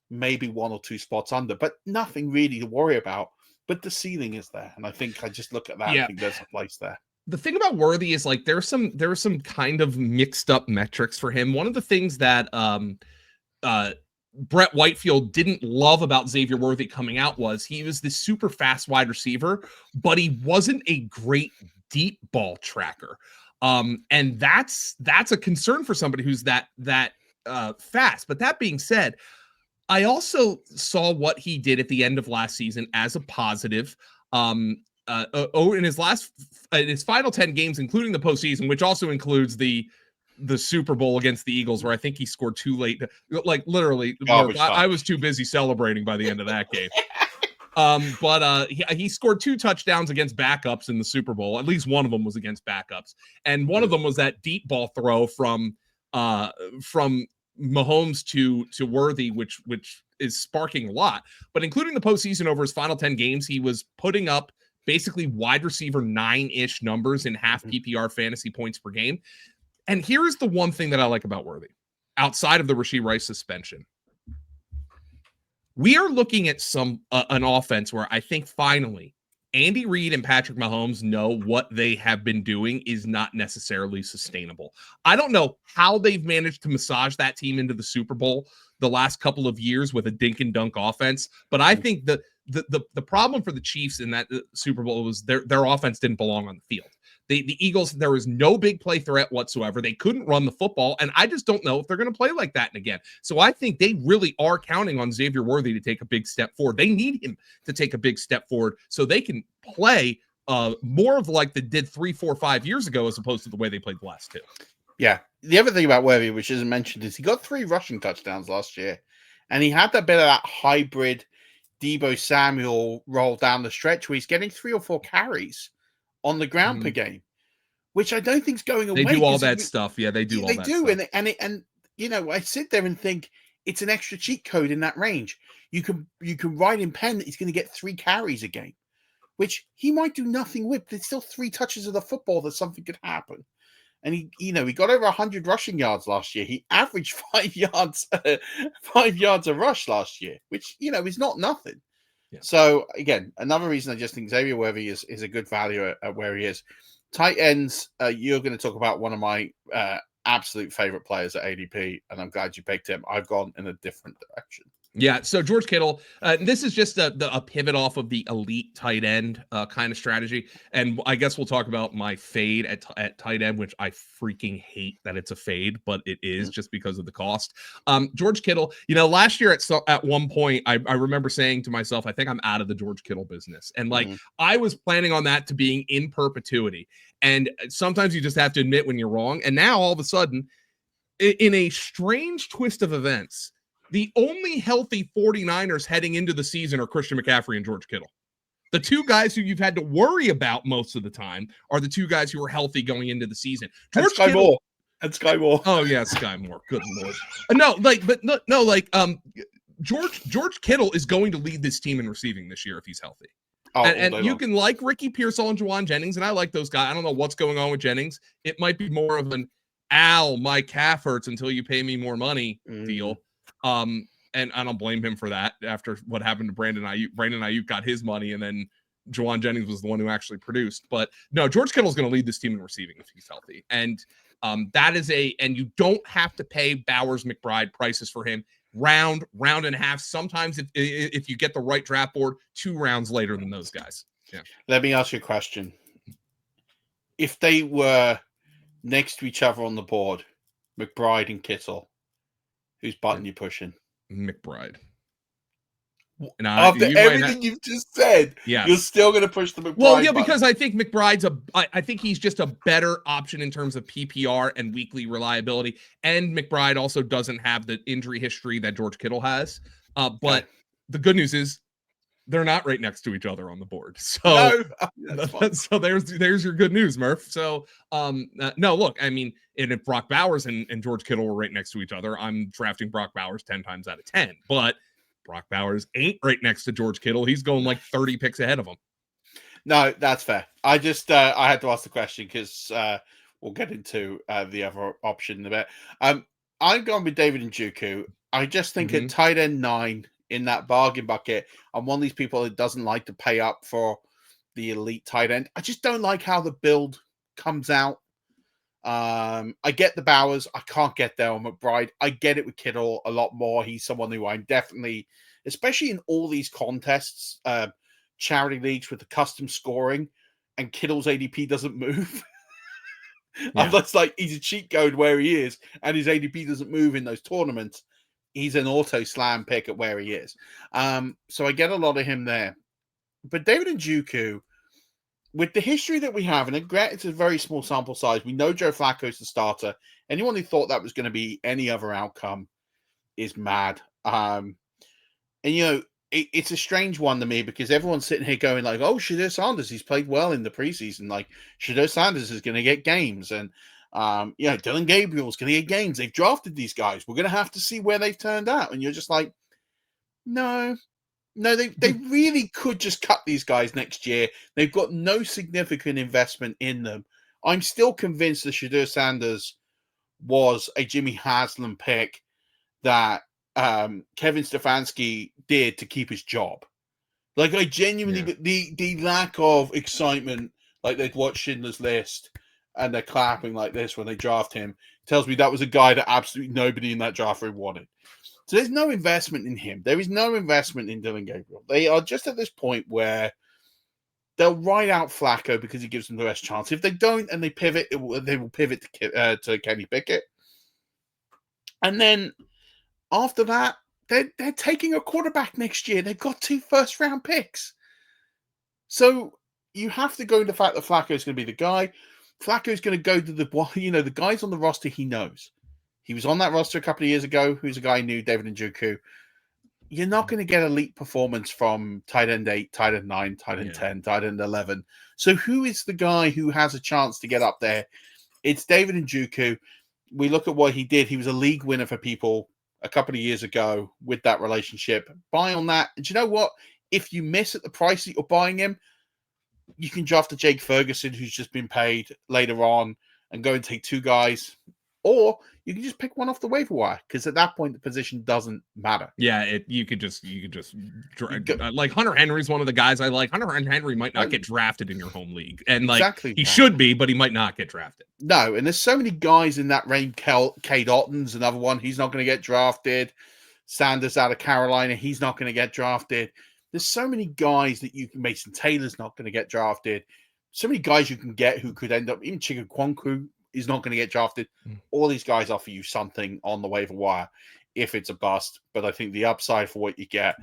maybe 1 or 2 spots under, but nothing really to worry about. But the ceiling is there. And I think I just look at that and think there's a place there. The thing about Worthy is like there are some kind of mixed up metrics for him. One of the things that Brett Whitefield didn't love about Xavier Worthy coming out was he was this super fast wide receiver, but he wasn't a great deep ball tracker. And that's a concern for somebody who's that fast. But that being said, I also saw what he did at the end of last season as a positive. In his final 10 games, including the postseason, which also includes the Super Bowl against the Eagles, where I think he scored too late. Like literally, I was too busy celebrating by the end of that game. But he scored 2 touchdowns against backups in the Super Bowl. At least one of them was against backups, and one of them was that deep ball throw from Mahomes to Worthy, which is sparking a lot. But including the postseason, over his final 10 games, he was putting up basically wide receiver 9-ish numbers in half PPR fantasy points per game. And here is the one thing that I like about Worthy, outside of the Rashee Rice suspension. We are looking at an offense where I think finally Andy Reid and Patrick Mahomes know what they have been doing is not necessarily sustainable. I don't know how they've managed to massage that team into the Super Bowl the last couple of years with a dink and dunk offense, but I think the problem for the Chiefs in that Super Bowl was their offense didn't belong on the field. The Eagles, there was no big play threat whatsoever. They couldn't run the football, and I just don't know if they're going to play like that again. So I think they really are counting on Xavier Worthy to take a big step forward. They need him to take a big step forward so they can play more of like they did 3, 4, 5 years ago as opposed to the way they played the last 2. Yeah. The other thing about Worthy, which isn't mentioned, is he got 3 rushing touchdowns last year, and he had that bit of that hybrid Deebo Samuel roll down the stretch where he's getting 3 or 4 carries on the ground per game, which I don't think is going away. They do all that stuff. Yeah, they do all that stuff. And you know, I sit there and think it's an extra cheat code in that range. You can write in pen that he's going to get 3 carries a game, which he might do nothing with. There's still 3 touches of the football that something could happen. And he got over 100 rushing yards last year. He averaged 5 yards a rush last year, which, is not nothing. Yeah. So again, another reason I just think Xavier Worthy is a good value at where he is. Tight ends, you're going to talk about one of my absolute favorite players at ADP, and I'm glad you picked him. I've gone in a different direction. Yeah, so George Kittle, this is just a pivot off of the elite tight end kind of strategy. And I guess we'll talk about my fade at tight end, which I freaking hate that it's a fade, but it is just because of the cost. George Kittle, last year at one point, I remember saying to myself, I think I'm out of the George Kittle business. And I was planning on that to being in perpetuity. And sometimes you just have to admit when you're wrong. And now all of a sudden, in a strange twist of events, The only healthy 49ers heading into the season are Christian McCaffrey and George Kittle. The two guys who you've had to worry about most of the time are the two guys who are healthy going into the season. George Skyy Moore. And Skyy Moore. Oh yeah, Skyy Moore. Good Lord. George Kittle is going to lead this team in receiving this year if he's healthy. And you can like Ricky Pearsall and Juwan Jennings, and I like those guys. I don't know what's going on with Jennings. It might be more of an my calf hurts until you pay me more money deal. And I don't blame him for that after what happened to Brandon Ayuk. Brandon Ayuk got his money, and then Juwan Jennings was the one who actually produced. But no, George Kittle is going to lead this team in receiving if he's healthy. And and you don't have to pay Bowers McBride prices for him. Round and a half. Sometimes if you get the right draft board, 2 rounds later than those guys. Yeah. Let me ask you a question. If they were next to each other on the board, McBride and Kittle, whose button you pushing? McBride. And after everything you've just said, you're still going to push the McBride. Well, yeah, button. because I think McBride's I think he's just a better option in terms of PPR and weekly reliability. And McBride also doesn't have the injury history that George Kittle has. But the good news is they're not right next to each other on the board. So, so there's your good news, Murf. So, no, look, I mean, and if Brock Bowers and George Kittle were right next to each other, I'm drafting Brock Bowers 10 times out of 10. But Brock Bowers ain't right next to George Kittle. He's going like 30 picks ahead of him. No, that's fair. I just I had to ask the question because we'll get into the other option in a bit. I'm going with David Njoku. I just think at tight end 9 in that bargain bucket, I'm one of these people that doesn't like to pay up for the elite tight end. I just don't like how the build comes out. I get the Bowers. I can't get there on McBride. I get it with Kittle a lot more. He's someone who I'm definitely, especially in all these contests, charity leagues with the custom scoring, and Kittle's ADP doesn't move. Unless like he's a cheat code where he is, and his ADP doesn't move in those tournaments. He's an auto slam pick at where he is. So I get a lot of him there. But David Njoku, with the history that we have, and it's a very small sample size, we know Joe Flacco's the starter. Anyone who thought that was going to be any other outcome is mad. And, you know, it's a strange one to me because everyone's sitting here going like, oh, Shedeur Sanders, he's played well in the preseason. Like, Shedeur Sanders is going to get games. And, Dylan Gabriel's going to get games. They've drafted these guys. We're going to have to see where they've turned out. And you're just like, no, they really could just cut these guys next year. They've got no significant investment in them. I'm still convinced that Shedeur Sanders was a Jimmy Haslam pick that Kevin Stefanski did to keep his job. Like, I genuinely, the lack of excitement, like they'd watch Schindler's List and they're clapping like this when they draft him, tells me that was a guy that absolutely nobody in that draft room wanted. So there's no investment in him. There is no investment in Dylan Gabriel. They are just at this point where they'll ride out Flacco because he gives them the best chance. If they don't and they pivot, they will pivot to Kenny Pickett. And then after that, they're taking a quarterback next year. They've got 2 first-round picks. So you have to go with the fact that Flacco is going to be the guy. Flacco is going to go to the guys on the roster he knows. He was on that roster a couple of years ago. Who's a guy who knew David Njoku. You're not going to get elite performance from tight end 8, tight end 9, tight end 10, tight end 11. So who is the guy who has a chance to get up there? It's David Njoku. We look at what he did. He was a league winner for people a couple of years ago with that relationship. Buy on that. And do you know what? If you miss at the price that you're buying him, you can draft a Jake Ferguson who's just been paid later on and go and take 2 guys. Or you can just pick one off the waiver wire because at that point the position doesn't matter. Yeah, you could just like Hunter Henry's one of the guys I like. Hunter Henry might not get drafted in your home league, and he should be, but he might not get drafted. No, and there's so many guys in that range. Cade Otton's another one. He's not going to get drafted. Sanders out of Carolina, he's not going to get drafted. There's so many guys that you can. Mason Taylor's not going to get drafted. So many guys you can get who could end up. Even Chigokwonkwo is not going to get drafted. All these guys offer you something on the waiver wire if it's a bust. But I think the upside for what you get,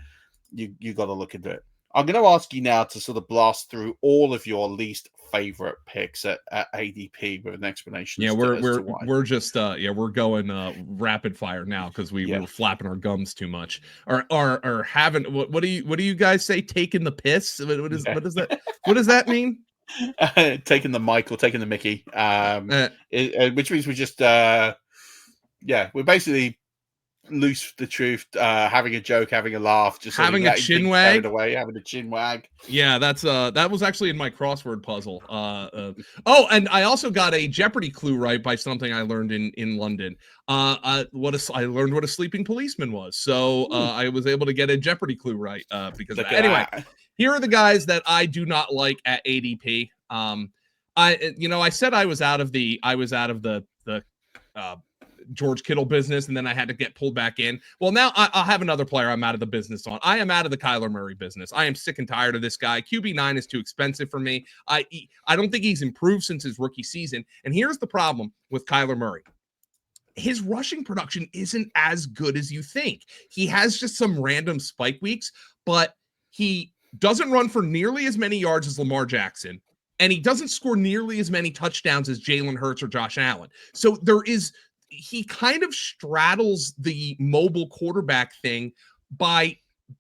you got to look into it. I'm going to ask you now to sort of blast through all of your least favorite picks at ADP with an explanation. Yeah, as to why. we're just we're going rapid fire now because we were flapping our gums too much. Or having what do you guys say? Taking the piss? What does that mean? Taking the Michael, taking the Mickey, which means we're just we're basically loose the truth, having a joke, having a laugh, just having a chin wag away, having a chin wag. Yeah, that was actually in my crossword puzzle. And I also got a Jeopardy clue right by something I learned in London. I learned what a sleeping policeman was, so I was able to get a Jeopardy clue right because of that. Anyway, here are the guys that I do not like at ADP. I said I was out of the George Kittle business, and then I had to get pulled back in. Well, now I'll have another player I'm out of the business on. I am out of the Kyler Murray business. I am sick and tired of this guy. QB9 is too expensive for me. I don't think he's improved since his rookie season. And here's the problem with Kyler Murray. His rushing production isn't as good as you think. He has just some random spike weeks, but he doesn't run for nearly as many yards as Lamar Jackson, and he doesn't score nearly as many touchdowns as Jalen Hurts or Josh Allen. So he kind of straddles the mobile quarterback thing by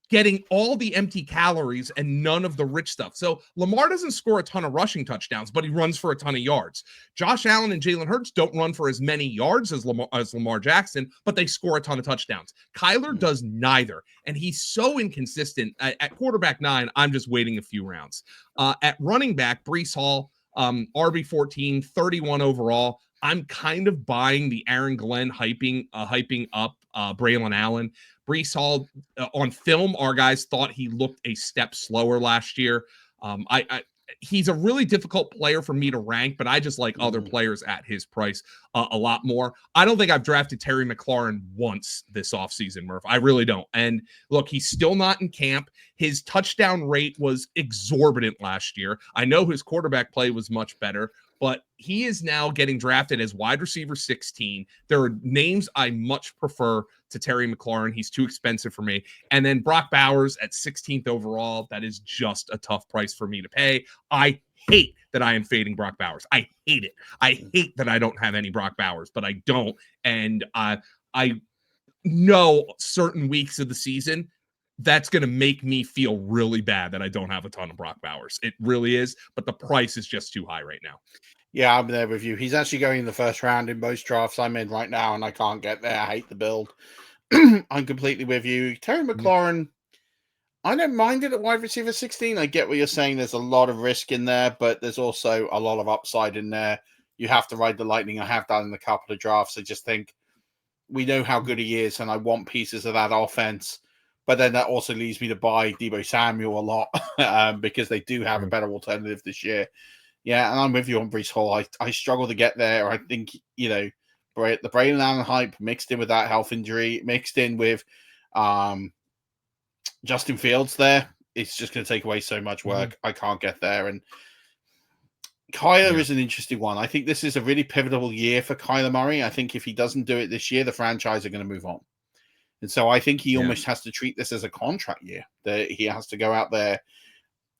getting all the empty calories and none of the rich stuff. So Lamar doesn't score a ton of rushing touchdowns, but he runs for a ton of yards. Josh Allen and Jalen Hurts don't run for as many yards as Lamar Jackson, but they score a ton of touchdowns. Kyler does neither, and he's so inconsistent. At quarterback 9, I'm just waiting a few rounds. At running back, Breece Hall, RB14, 31 overall. I'm kind of buying the Aaron Glenn hyping up Braylon Allen. Breece Hall, on film, our guys thought he looked a step slower last year. He's a really difficult player for me to rank, but I just like other players at his price a lot more. I don't think I've drafted Terry McLaurin once this offseason, Murph. I really don't. And look, he's still not in camp. His touchdown rate was exorbitant last year. I know his quarterback play was much better, but he is now getting drafted as wide receiver 16. There are names I much prefer to Terry McLaurin. He's too expensive for me. And then Brock Bowers at 16th overall. That is just a tough price for me to pay. I hate that I am fading Brock Bowers. I hate it. I hate that I don't have any Brock Bowers, but I don't. And I know certain weeks of the season, that's going to make me feel really bad that I don't have a ton of Brock Bowers. It really is, but the price is just too high right now. Yeah, I'm there with you. He's actually going in the first round in most drafts I'm in right now, and I can't get there. I hate the build. I'm completely with you. Terry McLaurin, I don't mind it at wide receiver 16. I get what you're saying. There's a lot of risk in there, but there's also a lot of upside in there. You have to ride the lightning. I have done in a couple of drafts. I just think we know how good he is, and I want pieces of that offense. But then that also leads me to buy Deebo Samuel a lot because they do have a better alternative this year. Yeah, and I'm with you on Breece Hall. I struggle to get there. I think, the Braylon Allen hype mixed in with that health injury, mixed in with Justin Fields there, it's just going to take away so much work. I can't get there. And Kyler is an interesting one. I think this is a really pivotal year for Kyler Murray. I think if he doesn't do it this year, the franchise are going to move on. And so I think he almost has to treat this as a contract year. That he has to go out there.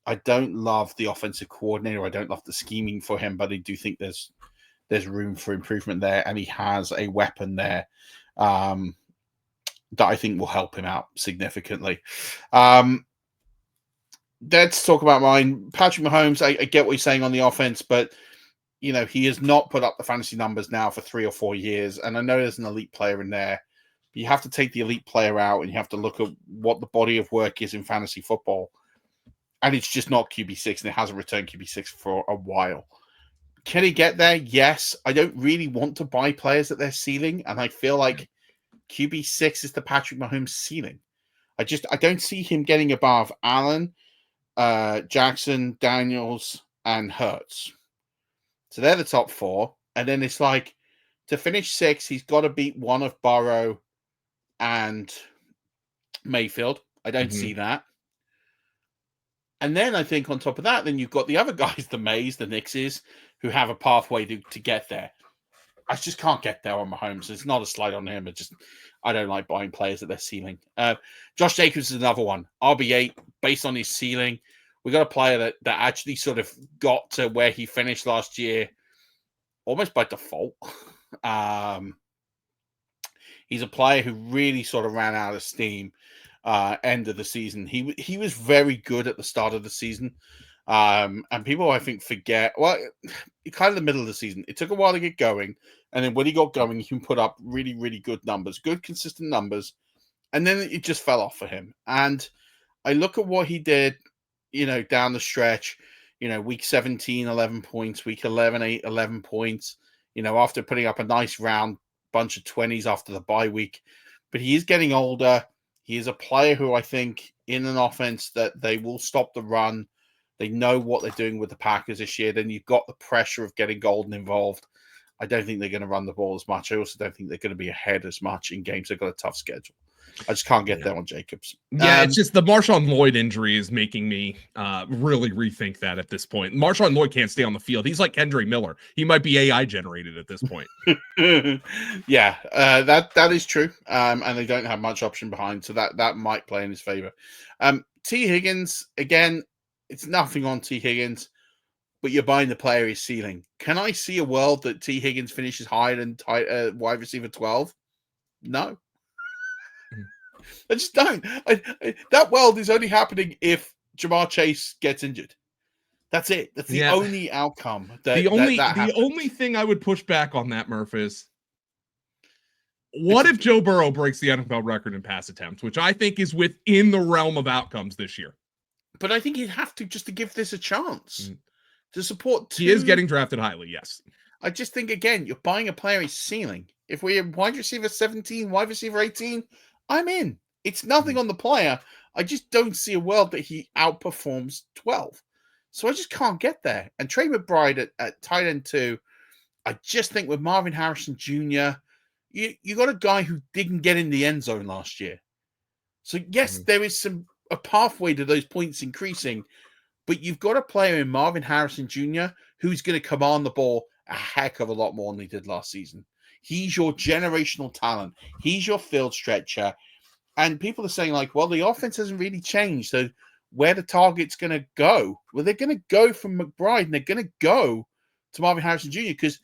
I don't love the offensive coordinator. I don't love the scheming for him, but I do think there's room for improvement there, and he has a weapon there that I think will help him out significantly. Let's talk about mine. Patrick Mahomes, I get what you're saying on the offense, but he has not put up the fantasy numbers now for 3 or 4 years, and I know there's an elite player in there. But you have to take the elite player out, and you have to look at what the body of work is in fantasy football. And it's just not QB6, and it hasn't returned QB6 for a while. Can he get there? Yes. I don't really want to buy players at their ceiling, and I feel like QB6 is the Patrick Mahomes ceiling. I don't see him getting above Allen, Jackson, Daniels, and Hurts. So they're the top 4. And then it's like, to finish 6, he's got to beat one of Burrow and Mayfield. I don't see that. And then I think on top of that, then you've got the other guys, the Mays, the Nixes, who have a pathway to get there. I just can't get there on Mahomes. It's not a slide on him. I don't like buying players at their ceiling. Josh Jacobs is another one. RB8 based on his ceiling. We got a player that actually sort of got to where he finished last year almost by default. He's a player who really sort of ran out of steam end of the season. He was very good at the start of the season. And people, I think, forget, well, kind of the middle of the season. It took a while to get going. And then when he got going, he can put up really, really good numbers, good, consistent numbers. And then it just fell off for him. And I look at what he did, down the stretch, week 17, 11 points, week 11, 8, 11 points, after putting up a nice round bunch of 20s after the bye week. But he is getting older. He is a player who I think in an offense that they will stop the run. They know what they're doing with the Packers this year. Then you've got the pressure of getting Golden involved. I don't think they're going to run the ball as much. I also don't think they're going to be ahead as much in games. They've got a tough schedule. I just can't get there on Jacobs. Yeah, it's just the Marshawn Lloyd injury is making me really rethink that at this point. Marshawn Lloyd can't stay on the field. He's like Kendrick Miller. He might be AI generated at this point. Yeah, that is true. And they don't have much option behind, so that might play in his favor. T. Higgins, again, it's nothing on T. Higgins, but you're buying the player his ceiling. Can I see a world that T. Higgins finishes higher than wide receiver 12? No. I just don't. That world is only happening if Jamar Chase gets injured. That's it. That's the only outcome. The only thing I would push back on that, Murf, is what if Joe Burrow breaks the NFL record in pass attempts, which I think is within the realm of outcomes this year. But I think he'd have to just to give this a chance to support. He is getting drafted highly, yes. I just think, again, you're buying a player his ceiling. If we're wide receiver 17, wide receiver 18, I'm in. It's nothing on the player. I just don't see a world that he outperforms 12. So I just can't get there. And Trey McBride at tight end 2, I just think with Marvin Harrison Jr., you got a guy who didn't get in the end zone last year. So, yes, there is a pathway to those points increasing, but you've got a player in Marvin Harrison Jr. who's going to command the ball a heck of a lot more than he did last season. He's your generational talent. He's your field stretcher. And people are saying, like, well, the offense hasn't really changed. So where the target's going to go? Well, they're going to go from McBride and they're going to go to Marvin Harrison Jr. because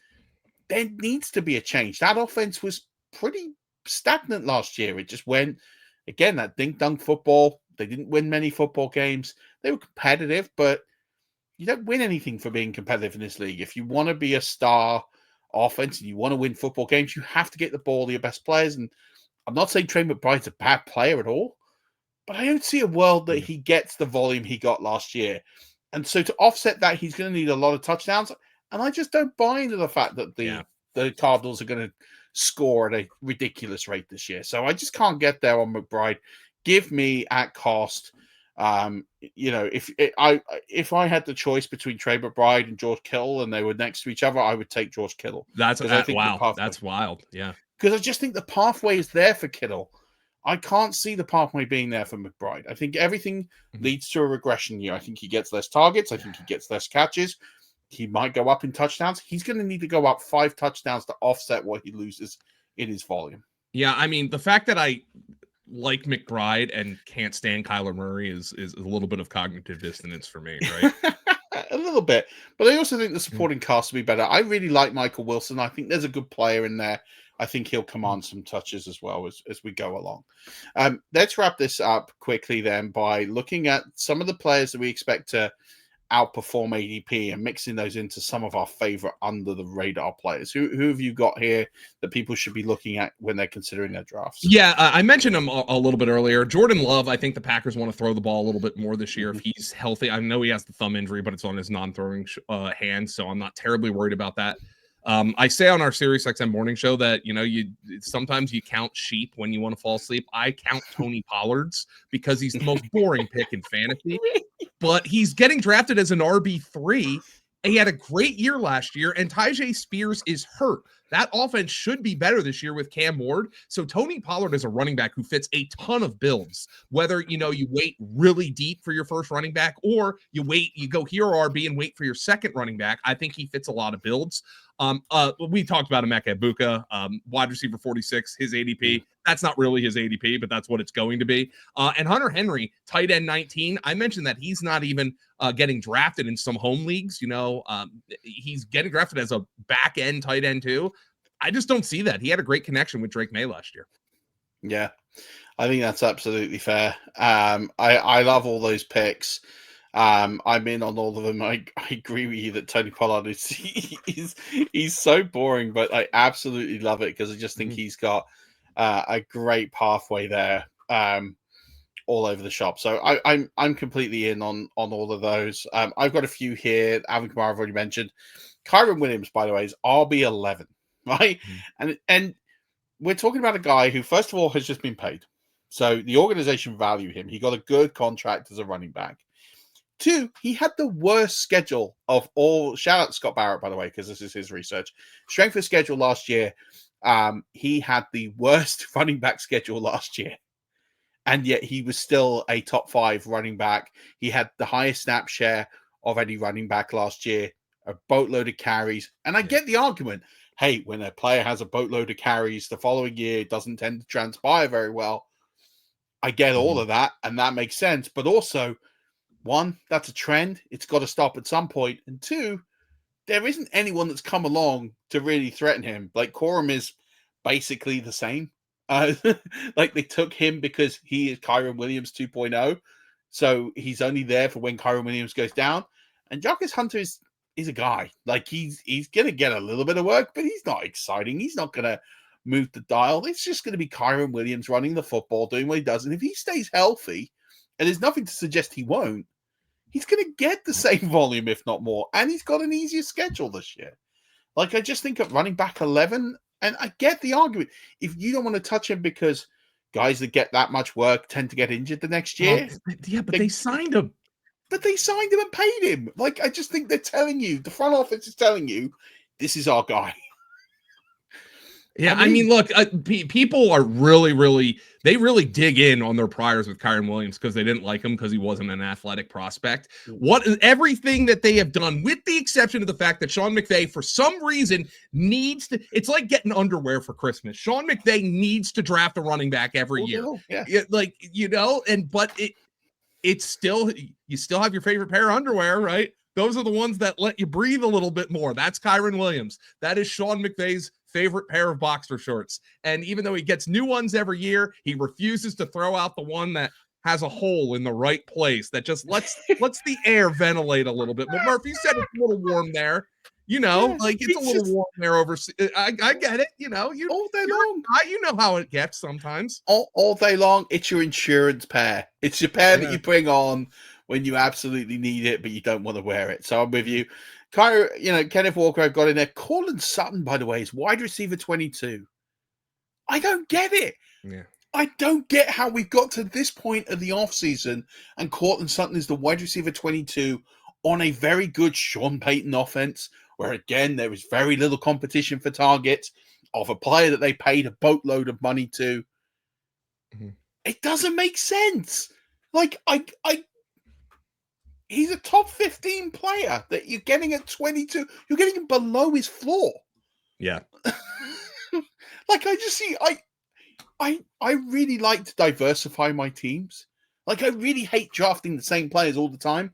there needs to be a change. That offense was pretty stagnant last year. It just went, again, that dink-dunk football. They didn't win many football games. They were competitive, but you don't win anything for being competitive in this league. If you want to be a star offense and you want to win football games, you have to get the ball to your best players. And I'm not saying Trey McBride's a bad player at all, but I don't see a world that he gets the volume he got last year. And so to offset that, he's going to need a lot of touchdowns. And I just don't buy into the fact that the Cardinals are going to score at a ridiculous rate this year. So I just can't get there on McBride. Give me at cost. If I had the choice between Trey McBride and George Kittle and they were next to each other, I would take George Kittle. That's wow. That's wild. Yeah. Because I just think the pathway is there for Kittle. I can't see the pathway being there for McBride. I think everything leads to a regression year. I think he gets less targets. I think he gets less catches. He might go up in touchdowns. He's going to need to go up 5 touchdowns to offset what he loses in his volume. Yeah, I mean, the fact that I like McBride and can't stand Kyler Murray is a little bit of cognitive dissonance for me, right? A little bit. But I also think the supporting cast will be better. I really like Michael Wilson. I think there's a good player in there. I think he'll command some touches as well as we go along. Let's wrap this up quickly then by looking at some of the players that we expect to outperform ADP and mixing those into some of our favorite under the radar players. Who have you got here that people should be looking at when they're considering their drafts? Yeah, I mentioned him a little bit earlier. Jordan Love, I think the Packers want to throw the ball a little bit more this year if he's healthy. I know he has the thumb injury, but it's on his non-throwing hand, so I'm not terribly worried about that. I say on our SiriusXM morning show that, sometimes you count sheep when you want to fall asleep. I count Tony Pollard's because he's the most boring pick in fantasy, but he's getting drafted as an RB3. He had a great year last year, and Tyjae Spears is hurt. that offense should be better this year with Cam Ward. So Tony Pollard is a running back who fits a ton of builds, whether, you wait really deep for your first running back or you go hero RB and wait for your second running back. I think he fits a lot of builds. We talked about Emeka Egbuka, wide receiver 46, his ADP. That's not really his ADP, but that's what it's going to be. And Hunter Henry, tight end 19. I mentioned that he's not even getting drafted in some home leagues. He's getting drafted as a back end tight end too. I just don't see that. He had a great connection with Drake May last year. Yeah, I think that's absolutely fair. I love all those picks. I'm in on all of them. I agree with you that Tony Pollard he's so boring, but I absolutely love it because I just think he's got a great pathway there all over the shop. So I'm completely in on all of those. I've got a few here. Alvin Kamara I've already mentioned. Kyron Williams, by the way, is RB11, right? And we're talking about a guy who, first of all, has just been paid. So the organization value him. He got a good contract as a running back. 2, he had the worst schedule of all. Shout out to Scott Barrett, by the way, because this is his research. Strength of schedule last year. He had the worst running back schedule last year. And yet he was still a top 5 running back. He had the highest snap share of any running back last year, a boatload of carries. And I get the argument. Hey, when a player has a boatload of carries the following year, it doesn't tend to transpire very well. I get all of that, and that makes sense. But also, 1, that's a trend. It's got to stop at some point. And 2, there isn't anyone that's come along to really threaten him. Like, Corum is basically the same. Like, they took him because he is Kyron Williams 2.0. So he's only there for when Kyron Williams goes down. And Jarquez Hunter is a guy. Like, he's going to get a little bit of work, but he's not exciting. He's not going to move the dial. It's just going to be Kyron Williams running the football, doing what he does. And if he stays healthy, and there's nothing to suggest he won't, he's going to get the same volume, if not more. And he's got an easier schedule this year. Like, I just think at running back 11, and I get the argument. If you don't want to touch him because guys that get that much work tend to get injured the next year. But they signed him. But they signed him and paid him. Like, I just think they're telling you, the front office is telling you, this is our guy. Yeah, I mean, look, people are really dig in on their priors with Kyron Williams because they didn't like him because he wasn't an athletic prospect. Everything that they have done, with the exception of the fact that Sean McVay, for some reason, needs to. It's like getting underwear for Christmas. Sean McVay needs to draft a running back every year. It's still, you still have your favorite pair of underwear, right? Those are the ones that let you breathe a little bit more. That's Kyron Williams. That is Sean McVay's favorite pair of boxer shorts. And even though he gets new ones every year, he refuses to throw out the one that has a hole in the right place that just lets the air ventilate a little bit. But Murf, you said it's a little warm there. It's a little warm there over. I get it. All day long. You know how it gets sometimes. All day long. It's your insurance pair. It's your pair that you bring on when you absolutely need it, but you don't want to wear it. So I'm with you. Kenneth Walker, I've got in there. Cortland Sutton, by the way, is wide receiver 22. I don't get it. Yeah. I don't get how we've got to this point of the offseason and Cortland Sutton is the wide receiver 22 on a very good Sean Payton offense, where, again, there is very little competition for targets of a player that they paid a boatload of money to. Mm-hmm. It doesn't make sense. Like, he's a top 15 player that you're getting at 22. You're getting him below his floor. Yeah. Like, I just see, I really like to diversify my teams. Like, I really hate drafting the same players all the time.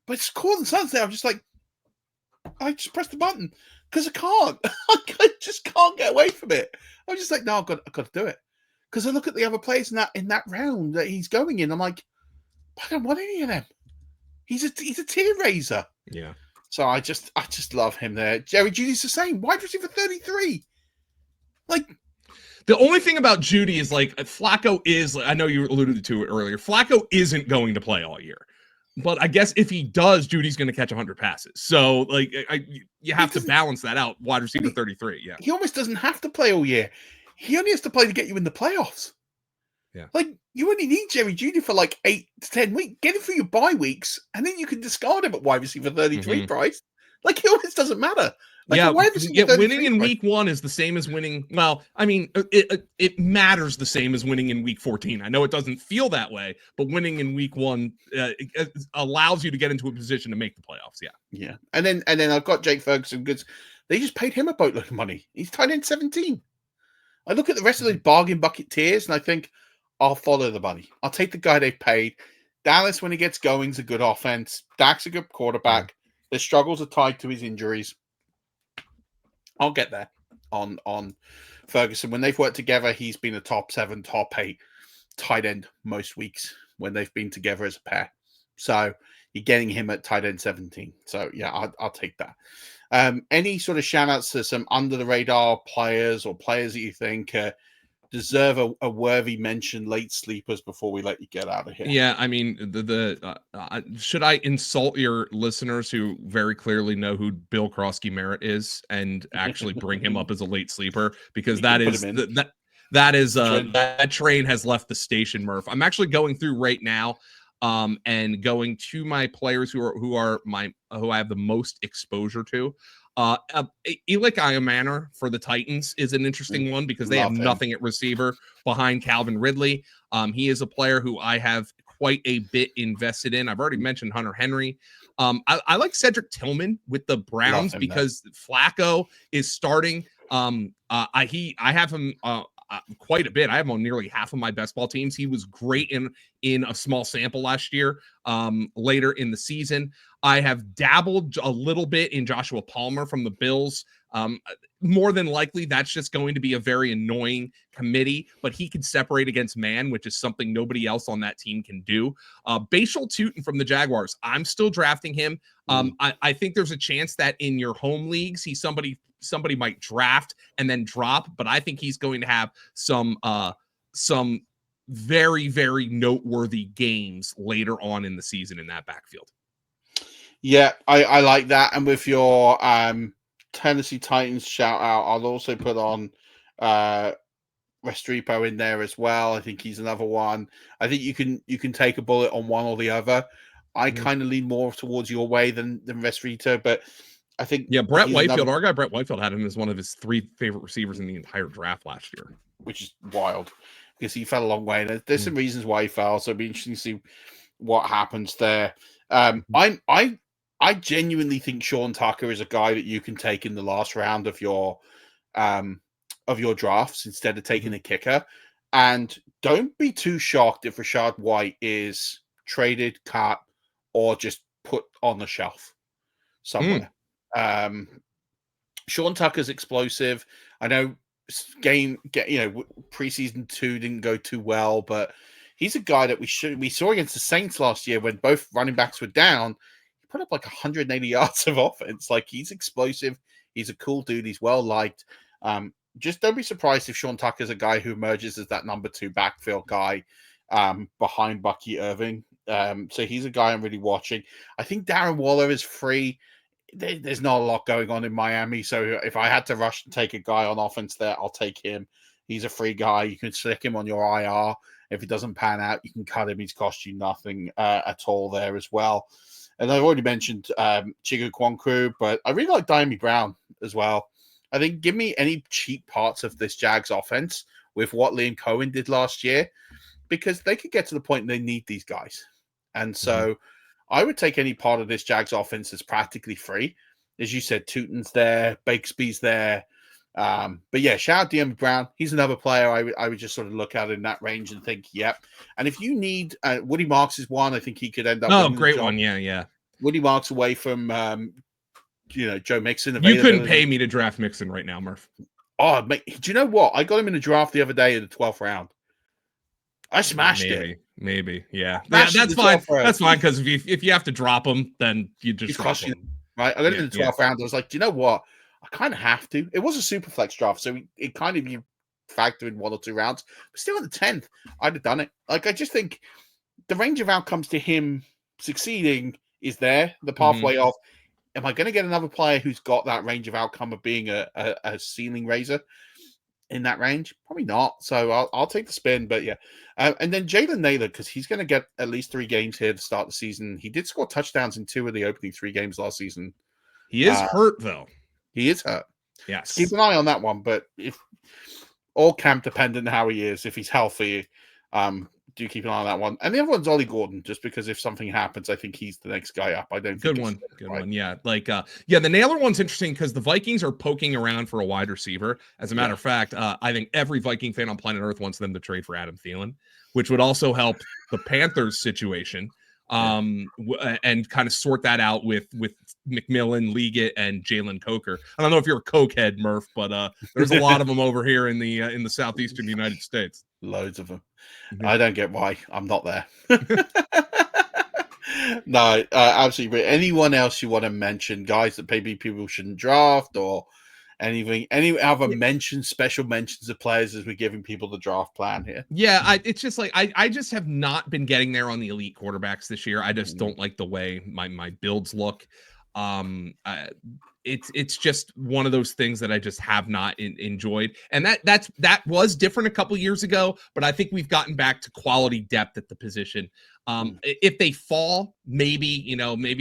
But it's Cortland Sutton's there. I'm just like, I just press the button because I can't. I just can't get away from it. I'm just like, no, I've got to do it. Because I look at the other players in that round that he's going in. I'm like, I don't want any of them. He's a tier raiser. Yeah. So I just love him there. Jerry Judy's the same. Wide receiver 33. Like, the only thing about Judy is, like, Flacco is, I know you alluded to it earlier, Flacco isn't going to play all year. But I guess if he does, Judy's going to catch 100 passes. So, like, you have to balance that out. Wide receiver 33, yeah. He almost doesn't have to play all year. He only has to play to get you in the playoffs. Yeah. Like, you only need Jerry Judy for like 8 to 10 weeks. Get him for your bye weeks, and then you can discard him at wide receiver 33 price. Like, it always doesn't matter. Like, yeah, why winning in week 1 is the same as winning. Well, I mean, it matters the same as winning in week 14. I know it doesn't feel that way, but winning in week 1 it allows you to get into a position to make the playoffs. Yeah. And then I've got Jake Ferguson because they just paid him a boatload of money. He's tied in 17. I look at the rest of the bargain bucket tiers and I think I'll follow the money. I'll take the guy they paid. Dallas, when he gets going, is a good offense. Dak's a good quarterback. Their struggles are tied to his injuries. I'll get there on Ferguson. When they've worked together, he's been a top 7, top 8 tight end most weeks when they've been together as a pair. So you're getting him at tight end 17. So yeah, I'll take that. Any sort of shout outs to some under the radar players or players that you think deserve a worthy mention, late sleepers, before we let you get out of here? Yeah, I mean, should I insult your listeners who very clearly know who Bill Krosky-Merritt is and actually bring him up as a late sleeper? Because that train has left the station, Murph. I'm actually going through right now and going to my players who I have the most exposure to. Elik Ayamana for the Titans is an interesting one because they have nothing at receiver behind Calvin Ridley. He is a player who I have quite a bit invested in. I've already mentioned Hunter Henry. I like Cedric Tillman with the Browns because Flacco is starting. I have him quite a bit. I have him on nearly half of my best ball teams. He was great in a small sample last year, later in the season. I have dabbled a little bit in Joshua Palmer from the Bills. More than likely, that's just going to be a very annoying committee, but he can separate against man, which is something nobody else on that team can do. Bashal Tutin from the Jaguars, I'm still drafting him. I think there's a chance that in your home leagues, he's somebody might draft and then drop, but I think he's going to have some very, very noteworthy games later on in the season in that backfield. Yeah, I like that. And with your Tennessee Titans shout out, I'll also put on Restrepo in there as well. I think he's another one. I think you can take a bullet on one or the other. I kind of lean more towards your way than Restrepo, but I think Brett Whitefield, our guy Brett Whitefield had him as one of his 3 favorite receivers in the entire draft last year, which is wild because he fell a long way. There's some reasons why he fell, so it'll be interesting to see what happens there. I genuinely think Sean Tucker is a guy that you can take in the last round of your drafts instead of taking a kicker. And don't be too shocked if Rachaad White is traded, cut, or just put on the shelf somewhere. Sean Tucker's explosive. I know preseason 2 didn't go too well, but he's a guy that we saw against the Saints last year when both running backs were down. Put up like 180 yards of offense. Like, he's explosive. He's a cool dude. He's well liked. Just don't be surprised if Sean Tucker's a guy who emerges as that number 2 backfield guy behind Bucky Irving. So he's a guy I'm really watching. I think Darren Waller is free. There's not a lot going on in Miami. So if I had to rush and take a guy on offense there, I'll take him. He's a free guy. You can stick him on your IR. If it doesn't pan out, you can cut him. He's cost you nothing at all there as well. And I've already mentioned Chigo Kwankwu, but I really like Diami Brown as well. I think give me any cheap parts of this Jags offense with what Liam Cohen did last year, because they could get to the point they need these guys. And so I would take any part of this Jags offense that's practically free. As you said, Tutin's there, Bakesby's there. But yeah, shout out Diami Brown. He's another player I would just sort of look at in that range and think, yep. And if you need Woody Marks is one, I think he could end up. Oh, great one. Yeah. Woody Marks away from Joe Mixon. You couldn't pay me to draft Mixon right now, Murph. Oh, mate, do you know what? I got him in a draft the other day in the 12th round. I smashed it. Maybe, yeah. That's fine. That's fine, because if you have to drop him, then you just drop him. Right? I got him in the 12th round. I was like, do you know what? I kind of have to. It was a super flex draft, so it kind of you factor in 1 or 2 rounds. But still in the 10th, I'd have done it. Like, I just think the range of outcomes to him succeeding is there. The pathway of, am I going to get another player who's got that range of outcome of being a ceiling raiser in that range? Probably not. So I'll take the spin. But yeah. And then Jalen Naylor, because he's going to get at least 3 games here to start the season. He did score touchdowns in 2 of the opening 3 games last season. He is hurt though. He is hurt. Yes. Keep an eye on that one. But if all camp dependent how he is, if he's healthy, do keep an eye on that one. And the other one's Ollie Gordon, just because if something happens, I think he's the next guy up. I don't think good one. Yeah. Like, the Naylor one's interesting because the Vikings are poking around for a wide receiver. As a matter of fact, I think every Viking fan on planet Earth wants them to trade for Adam Thielen, which would also help the Panthers situation. And kind of sort that out with McMillan, Liggett, and Jalen Coker. I don't know if you're a Coke head, Murf, but there's a lot of them over here in the southeastern United States. Loads of them. Mm-hmm. I don't get why I'm not there. No, absolutely. But anyone else you want to mention, guys that maybe people shouldn't draft or anything, any other mentions, special mentions of players as we're giving people the draft plan here? Yeah, it's just like I just have not been getting there on the elite quarterbacks this year. I just don't like the way my builds look. It's just one of those things that I just have not enjoyed, and that was different a couple years ago. But I think we've gotten back to quality depth at the position. If they fall, maybe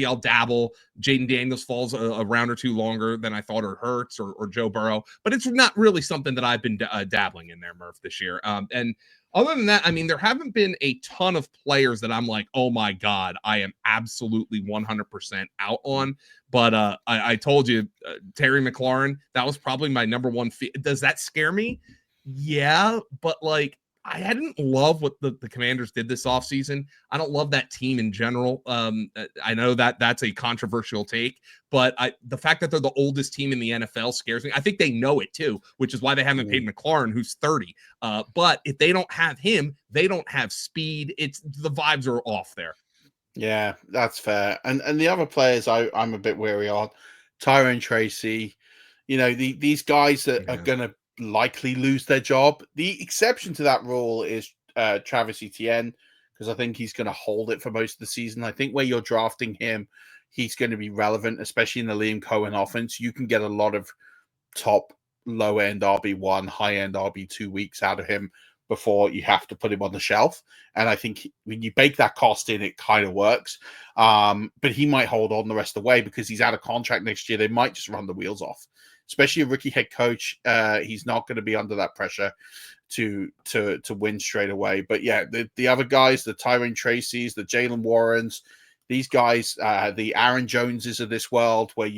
I'll dabble. Jaden Daniels falls a round or two longer than I thought, or Hurts or Joe Burrow, but it's not really something that I've been dabbling in there, Murph, this year. And other than that, I mean, there haven't been a ton of players that I'm like, oh my God, I am absolutely 100% out on. But I told you, Terry McLaurin, that was probably my number one. Does that scare me? Yeah, but like, I didn't love what the Commanders did this offseason. I don't love that team in general. I know that's a controversial take, but the fact that they're the oldest team in the NFL scares me. I think they know it too, which is why they haven't paid McLaurin, who's 30. But if they don't have him, they don't have speed. The vibes are off there. Yeah, that's fair. And the other players I'm a bit wary on. Tyrone Tracy, these guys that are going to likely lose their job. The exception to that rule is Travis Etienne, because I think he's going to hold it for most of the season. I think where you're drafting him, he's going to be relevant, especially in the Liam Cohen offense. You can get a lot of top low-end RB1, high-end RB2 weeks out of him before you have to put him on the shelf. And I think when you bake that cost in, it kind of works. But he might hold on the rest of the way because he's out of contract next year. They might just run the wheels off. Especially a rookie head coach, he's not going to be under that pressure to win straight away. But yeah, the other guys, the Tyrone Tracys, the Jalen Warrens, these guys, the Aaron Joneses of this world, where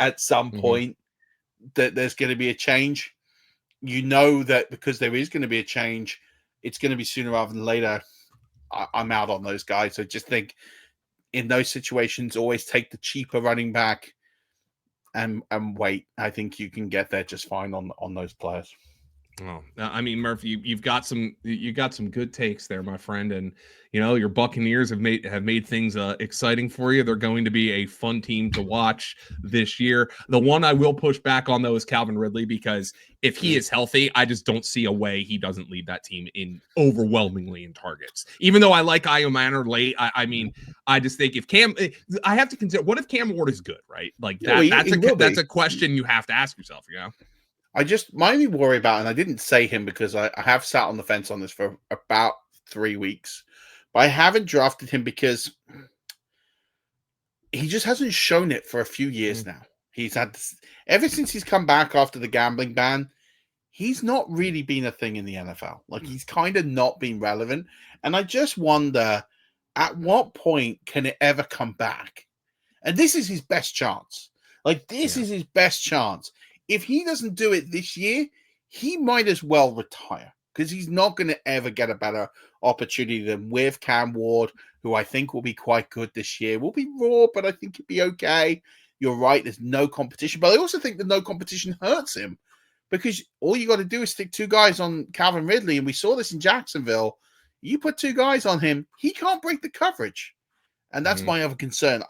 at some point that there's going to be a change. That because there is going to be a change, it's going to be sooner rather than later. I'm out on those guys. So just think in those situations, always take the cheaper running back. And wait, I think you can get there just fine on those players. Oh, I mean, Murphy, you've got some good takes there, my friend, and your Buccaneers have made things exciting for you. They're going to be a fun team to watch this year. The one I will push back on though is Calvin Ridley, because if he is healthy, I just don't see a way he doesn't lead that team in overwhelmingly in targets. Even though I like Iomanner late, I mean, I just think if I have to consider, what if Cam Ward is good, right? Like that's a question you have to ask yourself, My only worry about, and I didn't say him because I have sat on the fence on this for about 3 weeks, but I haven't drafted him because he just hasn't shown it for a few years now. He's had ever since he's come back after the gambling ban, he's not really been a thing in the NFL. Like he's kind of not been relevant. And I just wonder at what point can it ever come back? And this is his best chance. Is his best chance. If he doesn't do it this year, he might as well retire because he's not going to ever get a better opportunity than with Cam Ward, who I think will be quite good this year. Will be raw, but I think it'll be okay. You're right. There's no competition, but I also think that no competition hurts him because all you got to do is stick 2 guys on Calvin Ridley. And we saw this in Jacksonville. You put 2 guys on him, he can't break the coverage. And that's my other concern.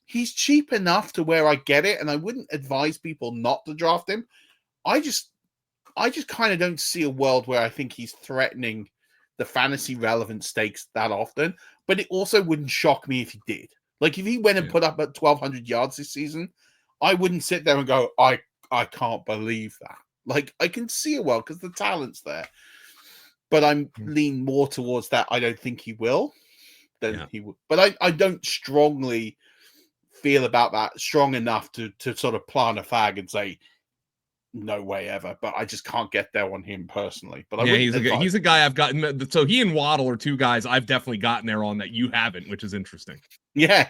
He's cheap enough to where I get it, and I wouldn't advise people not to draft him. I just kind of don't see a world where I think he's threatening the fantasy relevant stakes that often, but it also wouldn't shock me if he did. Like if he went and put up at 1,200 yards this season, I wouldn't sit there and go, I can't believe that. Like I can see a world because the talent's there, but I'm leaning more towards that. I don't think he will than he would, but I don't strongly feel about that strong enough to sort of plant a flag and say, no way ever. But I just can't get there on him personally. But yeah, he's a guy I've gotten. So he and Waddle are two guys I've definitely gotten there on that you haven't, which is interesting. Yeah,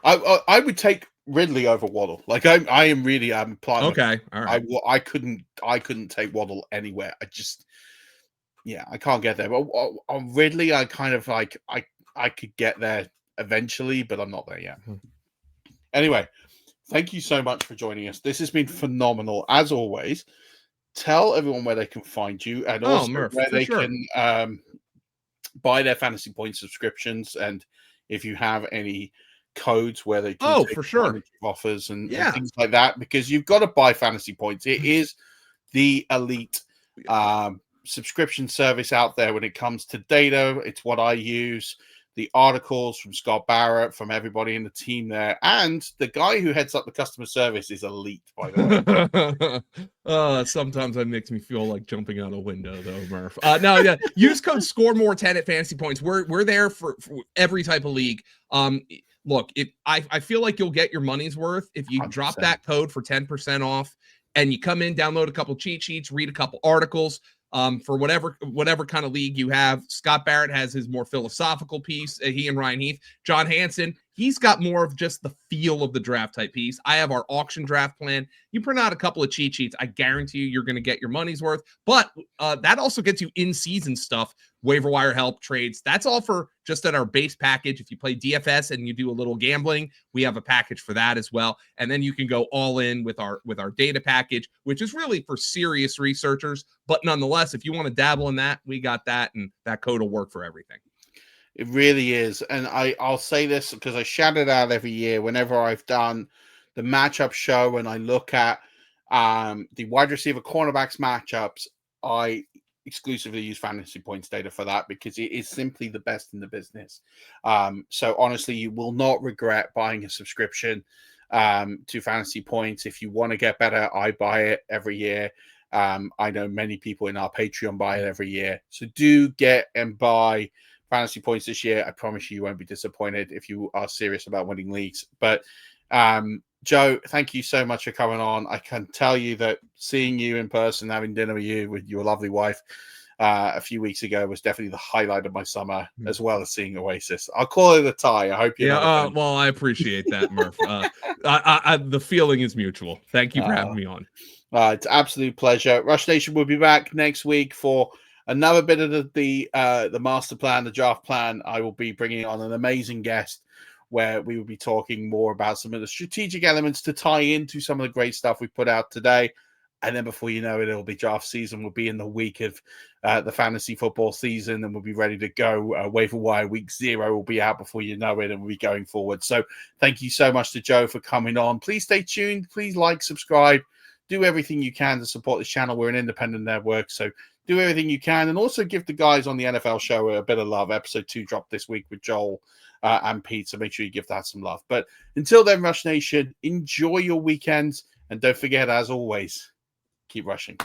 I would take Ridley over Waddle. Like I am really planting. Okay, all right. I couldn't take Waddle anywhere. I can't get there. But on Ridley, I kind of like I could get there eventually, but I'm not there yet. Anyway, thank you so much for joining us. This has been phenomenal as always. Tell everyone where they can find you and also Murf, where they can buy their Fantasy Points subscriptions, and if you have any codes where they can take for sure offers and things like that, because you've got to buy Fantasy Points. It is the elite subscription service out there when it comes to data. It's what I use. The articles from Scott Barrett, from everybody in the team there, and the guy who heads up the customer service is elite, by the way. Sometimes that makes me feel like jumping out a window, though, Murph. No, use code SCOREMORE10 at Fantasy Points. We're there for every type of league. Look, I feel like you'll get your money's worth if you 100%. Drop that code for 10% off, and you come in, download a couple cheat sheets, read a couple articles. For whatever kind of league you have. Scott Barrett has his more philosophical piece. He and Ryan Heath. John Hansen, he's got more of just the feel of the draft type piece. I have our auction draft plan. You print out a couple of cheat sheets, I guarantee you're going to get your money's worth. But that also gets you in-season stuff, waiver wire help, trades. That's all for just at our base package. If you play DFS and you do a little gambling, we have a package for that as well. And then you can go all in with our data package, which is really for serious researchers. But nonetheless, if you want to dabble in that, we got that, and that code will work for everything. It really is. And I'll say this because I shout it out every year whenever I've done the matchup show and I look at the wide receiver cornerbacks matchups. I exclusively use Fantasy Points data for that because it is simply the best in the business. So honestly, you will not regret buying a subscription to Fantasy Points. If you want to get better, I buy it every year. I know many people in our Patreon buy it every year. So do get and buy Fantasy Points this year. I promise you won't be disappointed if you are serious about winning leagues. But Joe, thank you so much for coming on. I can tell you that seeing you in person, having dinner with you, with your lovely wife a few weeks ago was definitely the highlight of my summer, as well as seeing Oasis. I'll call it a tie. I hope you well, I appreciate that, Murph. The feeling is mutual. Thank you for having me on. It's an absolute pleasure. Rush Nation will be back next week for another bit of the master plan, the draft plan. I will be bringing on an amazing guest where we will be talking more about some of the strategic elements to tie into some of the great stuff we put out today. And then before you know it, it'll be draft season. We'll be in the week of the fantasy football season, and we'll be ready to go. Waiver wire week 0 will be out before you know it, and we'll be going forward. So thank you so much to Joe for coming on. Please stay tuned. Please like, subscribe, do everything you can to support this channel. We're an independent network, so do everything you can. And also give the guys on the NFL show a bit of love. Episode 2 dropped this week with Joel and Pete, so make sure you give that some love. But until then, Rush Nation, enjoy your weekends. And don't forget, as always, keep rushing.